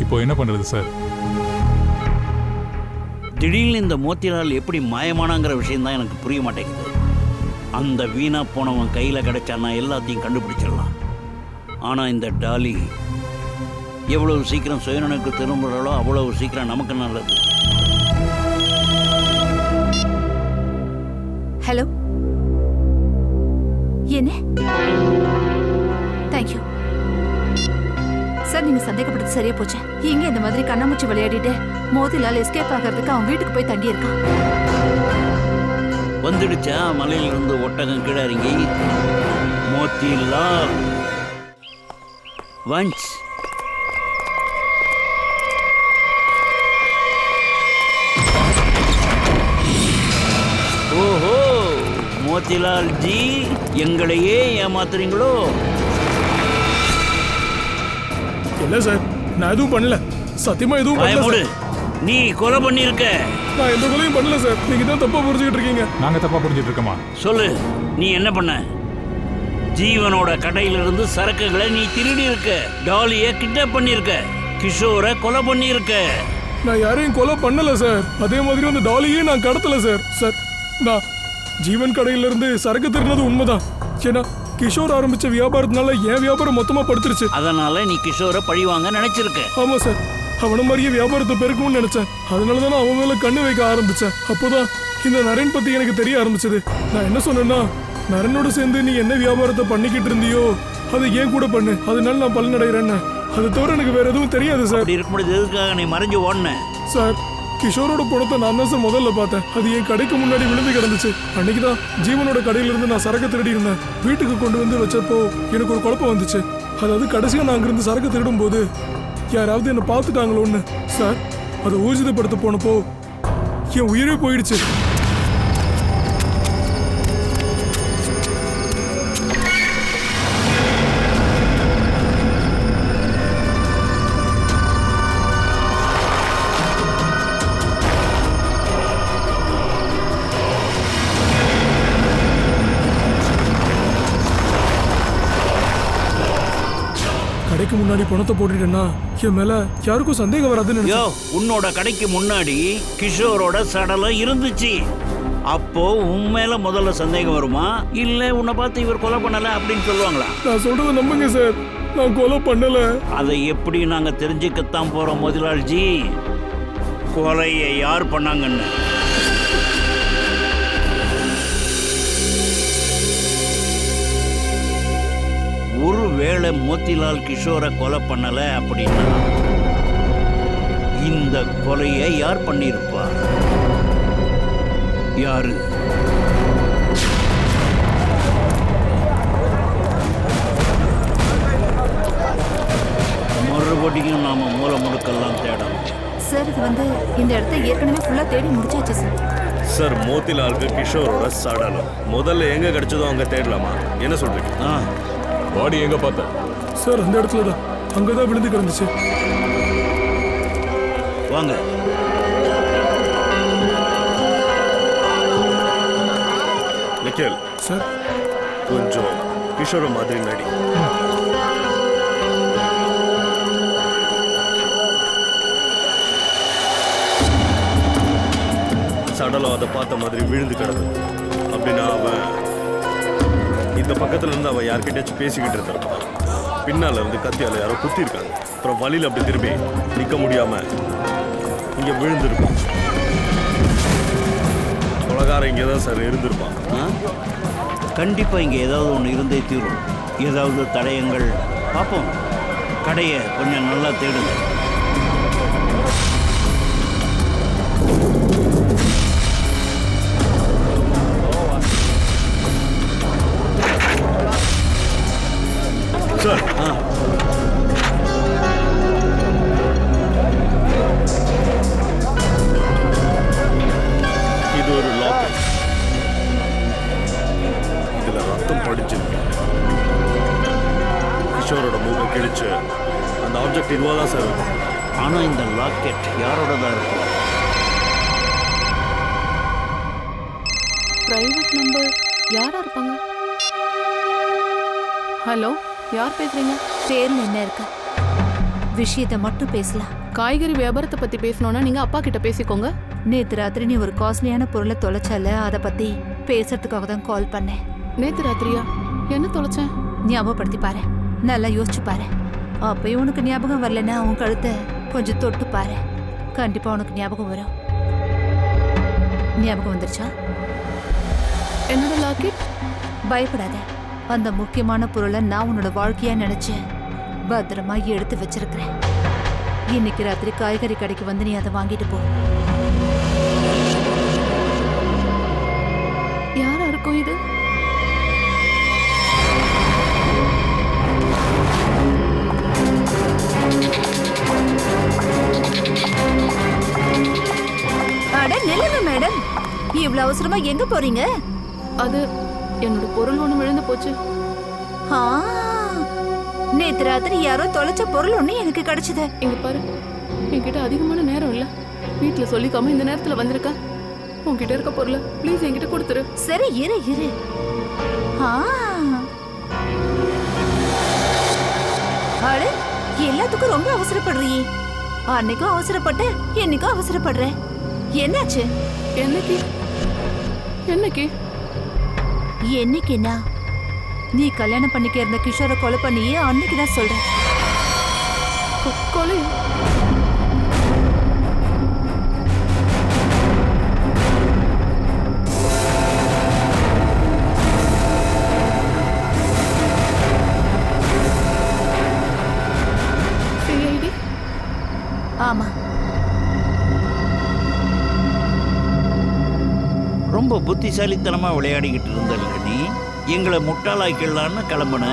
இப்போ என்ன பண்றது சார்? திடீர்னு இந்த மோத்திலால் எப்படி மாயமானாங்கிற விஷயம் தான் எனக்கு புரிய மாட்டேங்குது. அந்த வீணா போனவன் கையில் கிடைச்சானா எல்லாத்தையும் கண்டுபிடிச்சிடலாம். ஆனால் இந்த டாலி எவ்வளவு சீக்கிரம் சுயநினைவுக்கு திரும்புகிறாளோ அவ்வளவு சீக்கிரம் நமக்கு நல்லது. ஹலோ, என்ன? Thank you sir. நீங்க சந்தேகப்பட்டது சரியா போச்சு. இங்க இந்த மாதிரி கண்ணாமூச்சி விளையாடிட்டு மோதிலால் எஸ்கேப் ஆகிறதுக்கு அவன் வீட்டுக்கு போய் தங்கி இருக்கான். வந்துடுச்சா மலையிலிருந்து ஒட்டகம் கீழே இறங்கி மோத்திலால் வஞ்ச். ஓஹோ, மோத்திலால் ஜி, எங்களையே ஏமாத்துறீங்களோ? இல்ல சார், நான் எதுவும் பண்ணல. சத்தியமா எதுவும் பண்ணல பயமுடு. சார். நீ கொலை பண்ணியிருக்க. நான் எந்த கொலையும் பண்ணல சார். நீங்க தான் தப்பா புரிஞ்சுக்கிட்டு இருக்கீங்க. நாங்க தப்பா புரிஞ்சுட்டு இருக்கோமா? சொல்லு, நீ என்ன பண்ண? ஜீவனோட கடையிலிருந்து சரக்குகளை நீ திருடி இருக்க. டாலிய கிட்னாப் பண்ணிருக்க. கிஷோரை கொலை பண்ணிருக்க. நான் யாரையும் கொலை பண்ணல சார். அதே மாதிரி அந்த டாலியே நான் கடத்தல சார். சார், நான் ஜீவன் கடையில இருந்து சரக்கு திருடினது உண்மைதான். ஏன்னா கிஷோர் ஆரம்பிச்ச வியாபாரத்தினால என் வியாபாரம் மொத்தமா படுத்துருச்சு. அதனால நீ கிஷோரை பழிவாங்க நினைச்சிருக்க. ஆமா சார், அவன மாதிரியே வியாபாரத்தை பெருக்கணும்னு நினைச்சேன். அதனாலதான் நான் அவன் மேல கண்ணு வைக்க ஆரம்பிச்சேன். அப்போதான் இந்த நரேன் பத்தி எனக்கு தெரிய ஆரம்பிச்சது. நான் என்ன சொன்னேன்னா, நரனோட சேர்ந்து நீ என்ன வியாபாரத்தை பண்ணிக்கிட்டு இருந்தியோ அதை ஏன் கூட பண்ணு, அதனால நான் பலனடைகிறேன்னு. அது தவிர எனக்கு வேற எதுவும் தெரியாது சார். அப்படி இருக்கும்போது எதுக்காக நீ மறைஞ்சு ஓடுன? சார், கிஷோரோட பணத்தை நான் தான் சார் முதல்ல பார்த்தேன். அது என் கடைக்கு முன்னாடி விழுந்து கிடந்துச்சு. அன்னைக்குதான் ஜீவனோட கடையிலிருந்து நான் சரக்கு திருடி இருந்தேன். வீட்டுக்கு கொண்டு வந்து வச்சப்போ எனக்கு ஒரு குழப்பம் வந்துச்சு. அதாவது கடைசியா நான் அங்கிருந்து சரக்கு திருடும் போது யாராவது என்ன பார்த்துட்டாங்களோன்னு சார். அதை ஊர்ஜிதப்படுத்த போனப்போ என் உயிரே போயிடுச்சு. கடைக்கு முன்னாடி பணத்தை போட்டுட்டேன்னா என் மேல யாருக்கும் சந்தேகம் வராதுன்னு யோ, நினைச்சேன். உன்னோட கடைக்கு முன்னாடி கிஷோரோட சடலம் இருந்துச்சு. அப்போ உன் மேல முதல்ல சந்தேகம் வருமா, இல்ல உன்னை பார்த்து இவர் கொலை பண்ணல அப்படின்னு சொல்லுவாங்களா? நான் சொல்றதை நம்புங்க சார், நான் கொலை பண்ணல. அதை எப்படி நாங்க தெரிஞ்சுக்கத்தான் போறோம் முதலாளிஜி, கொலையை யார் பண்ணாங்கன்னு. ஒருவேளை மோத்திலால் கிஷோரை கொலை பண்ணல அப்படின்னா இந்த கொலையை யார் பண்ணியிருப்பா? யாரு? மறுபடியும் நாம மூல முடுக்கெல்லாம் தேடணும். சார் இது வந்து இந்த இடத்த ஏற்கனவே ஃபுல்லா தேடி முடிச்சாச்சு சார். சார் மோத்திலாலுக்கு கிஷோரோட சடலம் முதல்ல எங்க கிடைச்சதோ அங்க தேடலாமா? என்ன சொல்றீங்க? பாடி எங்க பார்த்த? சார் அந்த இடத்துல தான், அங்கதான் விழுந்து கிடந்துச்சு. வாங்க. நிக்கேல் சார் கொஞ்சம் கிஷோர மாதிரி நடி. சடலம் அதை பார்த்த மாதிரி விழுந்து கிடந்தது. அப்படின்னா அவன் இந்த பக்கத்துல இருந்து அவன் யார்கிட்டயாச்சும் பேசிக்கிட்டு இருந்திருப்பான். பின்னால இருந்து கத்தியால யாரோ குத்தி இருக்காங்க. அப்புறம் வழியில் அப்படி திரும்பி நிக்க முடியாம இங்க விழுந்திருப்பான். கொலகாரன் இங்கதான் சார் இருந்திருப்பான். கண்டிப்பா இங்க ஏதாவது ஒன்று இருந்தே தீரும். ஏதாவது தடயங்கள் பார்ப்போம். கடையை கொஞ்சம் நல்லா தேடுங்க. சார் இது ஒரு லாக்கெட். இதுல ரத்தம் படிச்சிருக்கு. கிஷோரோட மூக்கம் கிழிச்சு அந்த ஆப்ஜெக்ட் இதுவா தான் சார் இருக்கும். ஆனா இந்த லாக்கெட் யாரோட தான் இருக்கும்? பிரைவேட் நம்பர் யாரா இருப்பாங்க? ஹலோ, யார் பேசுறீங்க? பேர்ல என்ன இருக்கு? விஷயத்தை மட்டும் பேசலாம். காய்கறி வியாபாரத்தை பத்தி பேசணும்னா நீங்க அப்பா கிட்ட பேசிக்கோங்க. நேத்து ராத்திரி நீ ஒரு காஸ்ட்லியான பொருளை தொலைச்சால, அதை பத்தி பேசுறதுக்காக தான் கால் பண்ணேன். நேத்து ராத்திரியா? என்ன தொலைச்சேன்? ஞாபகப்படுத்தி பாரு, நல்லா யோசிச்சு பாரு. அப்பயும் உனக்கு ஞாபகம் வரலன்னா உன் கழுத்தை கொஞ்சம் தொட்டு பாரு, கண்டிப்பா உனக்கு ஞாபகம் வரும். ஞாபகம் வந்துருச்சா? என்னோட லாக்கெட்? பயப்படாத, அந்த முக்கியமான பொருளை நான் உன்னோட வாழ்க்கையா நினைச்சு பத்திரமா எடுத்து வச்சிருக்கிறேன். இன்னைக்கு ராத்திரி காய்கறி கடைக்கு வந்து நீ அதை வாங்கிட்டு போ. யாரா இருக்கும் இது? அட நில்லுங்க மேடம், இவ்வளவு அவசரமா எங்க போறீங்க? அது என்னோட பொருள் ஒண்ணு விழுந்து போச்சு. ஆ, நேத்து ராத்திரி யாரோ தொலைச்ச பொருள் ஒண்ணு எனக்கு கிடைச்சது. இங்க பாரு, என்கிட்ட அதிகமான நேரம் இல்ல. வீட்டுல சொல்லிக்காம இந்த நேரத்துல வந்திருக்க. உன்கிட்ட இருக்க பொருளை ப்ளீஸ் என்கிட்ட கொடுத்துரு. சரி இரு இரு. ஆ, அட எல்லாத்துக்கும் ரொம்ப அவசரப்படுறியே. அன்னைக்கும் அவசரப்பட்ட, என்னைக்கும் அவசரப்படுற. என்னாச்சு? என்னைக்கு? என்னைக்கு? என்னைக்குன்னா நீ கல்யாணம் பண்ணிக்க இருந்த கிஷோரை கொலை பண்ணியே அன்னைக்குதான் சொல்றேன். கொலை? சிஐடி? ஆமா. ரொம்ப புத்திசாலித்தனமா விளையாடிக்கிட்டு இருந்தல்ல நீ. எங்களை முட்டாளாக்கிடலான்னு கிளம்புன.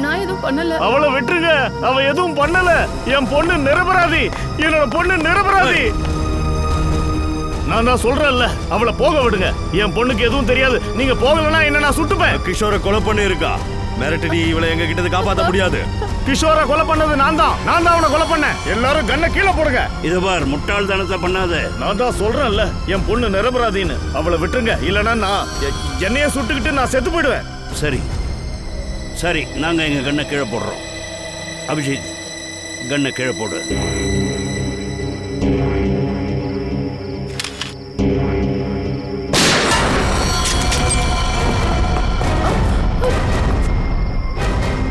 நான் எதுவும் பண்ணல. அவளை விட்டுருங்க, அவ எதுவும் பண்ணல. என் பொண்ணு நிரபராதி, என்னோட பொண்ணு நிரபராதி. நான் தான் சொல்றேன்ல, அவளை போக விடுங்க. என் பொண்ணுக்கு எதுவும் தெரியாது. நீங்க போகலன்னா என்ன நான் சுட்டுப்பேன். கிஷோரை கொலை பண்ணி இருக்கா. மிரட்டி இவளை எங்க கிட்ட காப்பாற்ற முடியாது. கிஷோரை கொலை பண்ணது நான் தான் அவனை கொலை பண்ணேன். எல்லாரும் கண்ணை கீழே போடுங்க. இது பார், முட்டாள்தனத்தை பண்ணாத. நான் தான் சொல்றேன்ல, என் பொண்ணு நிரபராதின்னு. அவளை விட்டுருங்க, இல்லைன்னா நான் என்னையே சுட்டுக்கிட்டு நான் செத்து போயிடுவேன். சரி சரி, நாங்க எங்க கண்ணை கீழே போடுறோம். அபிஷேக், கண்ணை கீழே போடு.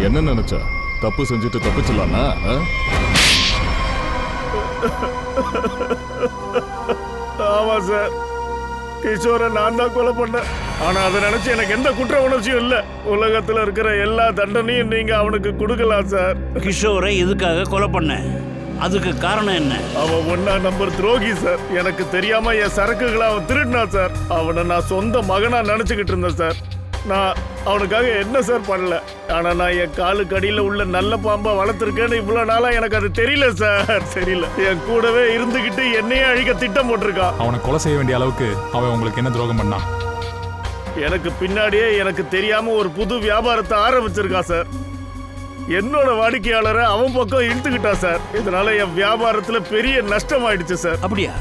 என்ன நினைச்சா? தப்பு செஞ்சுட்டு தப்பிச்சிடலாம்னா? ஆமா சார், கிஷோரை நான் தான் கொலை பண்ணேன். ஆனா அதை நினைச்சு எனக்கு எந்த குற்ற உணர்ச்சியும் இல்ல. உலகத்துல இருக்கிற எல்லா தண்டனையும் நீங்க அவனுக்கு கொடுக்கலாம் சார். கிஷோரை எதுக்காக கொலை பண்ண? அதுக்கு காரணம் என்ன? அவன் 1ஆம் நம்பர் துரோகி சார். எனக்கு தெரியாம என் சரக்குகளை அவன் திருடினான் சார். அவனை நான் சொந்த மகனா நினைச்சுக்கிட்டு இருந்தேன் சார். நான் அவனுக்காக என்ன சார் பண்ணல. ஆனா நான் என் காலுக்கு அடியில உள்ள நல்ல பாம்பை வளர்த்துருக்கேன்னு இவ்வளவு நாளா எனக்கு அது தெரியல சார். தெரியல. என் கூடவே இருந்துகிட்டு என்னையே அழிக்க திட்டம் போட்டிருக்கான். அவனை கொலை செய்ய வேண்டிய அளவுக்கு அவன் உங்களுக்கு என்ன துரோகம் பண்ணான்? எனக்கு பின்னாடியே எனக்கு தெரியாம ஒரு புது வியாபாரத்தை ஆரம்பிச்சிருக்கான் சார். என்னோட வாடிக்கையாளரை அவன் பக்கம் இழுத்துக்கிட்டான் சார். இதனால என் வியாபாரத்துல பெரிய நஷ்டம் ஆயிடுச்சு சார். அப்படியா?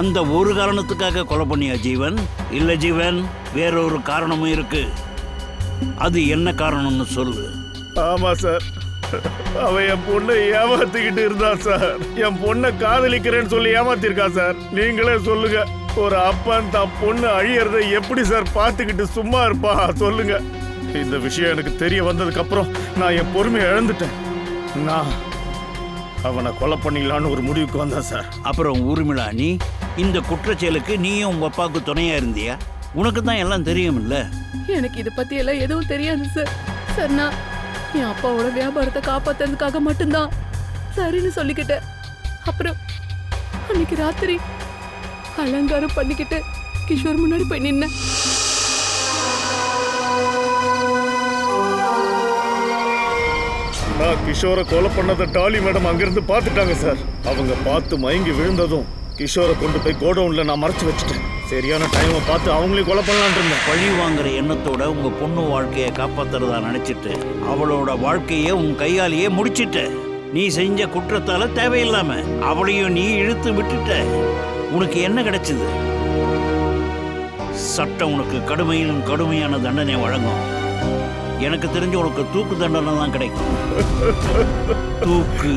அந்த ஒரு காரணத்துக்காக கொலை பண்ணியா ஜீவன்? இல்ல ஜீவன், வேறொரு காரணமும் இருக்கு. அது என்ன காரணம்னு சொல்லு. ஆமா சார், அவன் என் பொண்ணை ஏமாத்திக்கிட்டு இருந்தான் சார். என் பொண்ணை காதலிக்கிறேன்னு சொல்லி ஏமாத்திருக்கான் சார். நீங்களே சொல்லுங்க, ஒரு அப்பன் தான் பொண்ணு அழியறத எப்படி சார் பார்த்துக்கிட்டு சும்மா இருப்பா சொல்லுங்க. இந்த விஷயம் எனக்கு தெரிய வந்ததுக்கு அப்புறம் நான் என் பொறுமையை இழந்துட்டேன். நான் அவனை கொலை பண்ணிடலான்னு ஒரு முடிவுக்கு வந்தேன் சார். அப்புறம் ஊர்மிளா, நீ இந்த குற்றச்செயலுக்கு நீயும் உங்க அப்பாவுக்கு துணையா இருந்தியா? உனக்கு தான் எல்லாம் தெரியும் இல்ல? எனக்கு இதை பத்தி எல்லாம் எதுவும் தெரியாது சார். சார், நான் என் அப்பாவோட வியாபாரத்தை காப்பாத்துறதுக்காக மட்டும்தான் சரின்னு சொல்லிக்கிட்டேன். அப்புறம் அன்னைக்கு ராத்திரி அலங்காரம் பண்ணிக்கிட்டு கிஷோர் முன்னாடி போய் நின்னேன். நான் கிஷோரை கொலை பண்ணதை டாலி மேடம் அங்கிருந்து பார்த்துட்டாங்க சார். அவங்க பார்த்து மயங்கி விழுந்ததும் கிஷோரை கொண்டு போய் கோடவுன்ல நான் மறைச்சு வச்சுட்டேன். சரியான டைமை பார்த்து அவங்களையும் கொலை பண்ணலான் இருந்தேன். பழி வாங்குற எண்ணத்தோட உங்க பொண்ணு வாழ்க்கையை காப்பாத்துறதா நினைச்சிட்டு அவளோட வாழ்க்கையை உன் கையாலேயே முடிச்சிட்ட. நீ செஞ்ச குற்றத்தால தேவையில்லாம அவளையும் நீ இழுத்து விட்டுட்ட. உனக்கு என்ன கிடைச்சது? சட்டம் உனக்கு கடுமையிலும் கடுமையான தண்டனை வழங்கும். எனக்கு தெரிஞ்சு உனக்கு தூக்கு தண்டனை தான் கிடைக்கும். தூக்கு.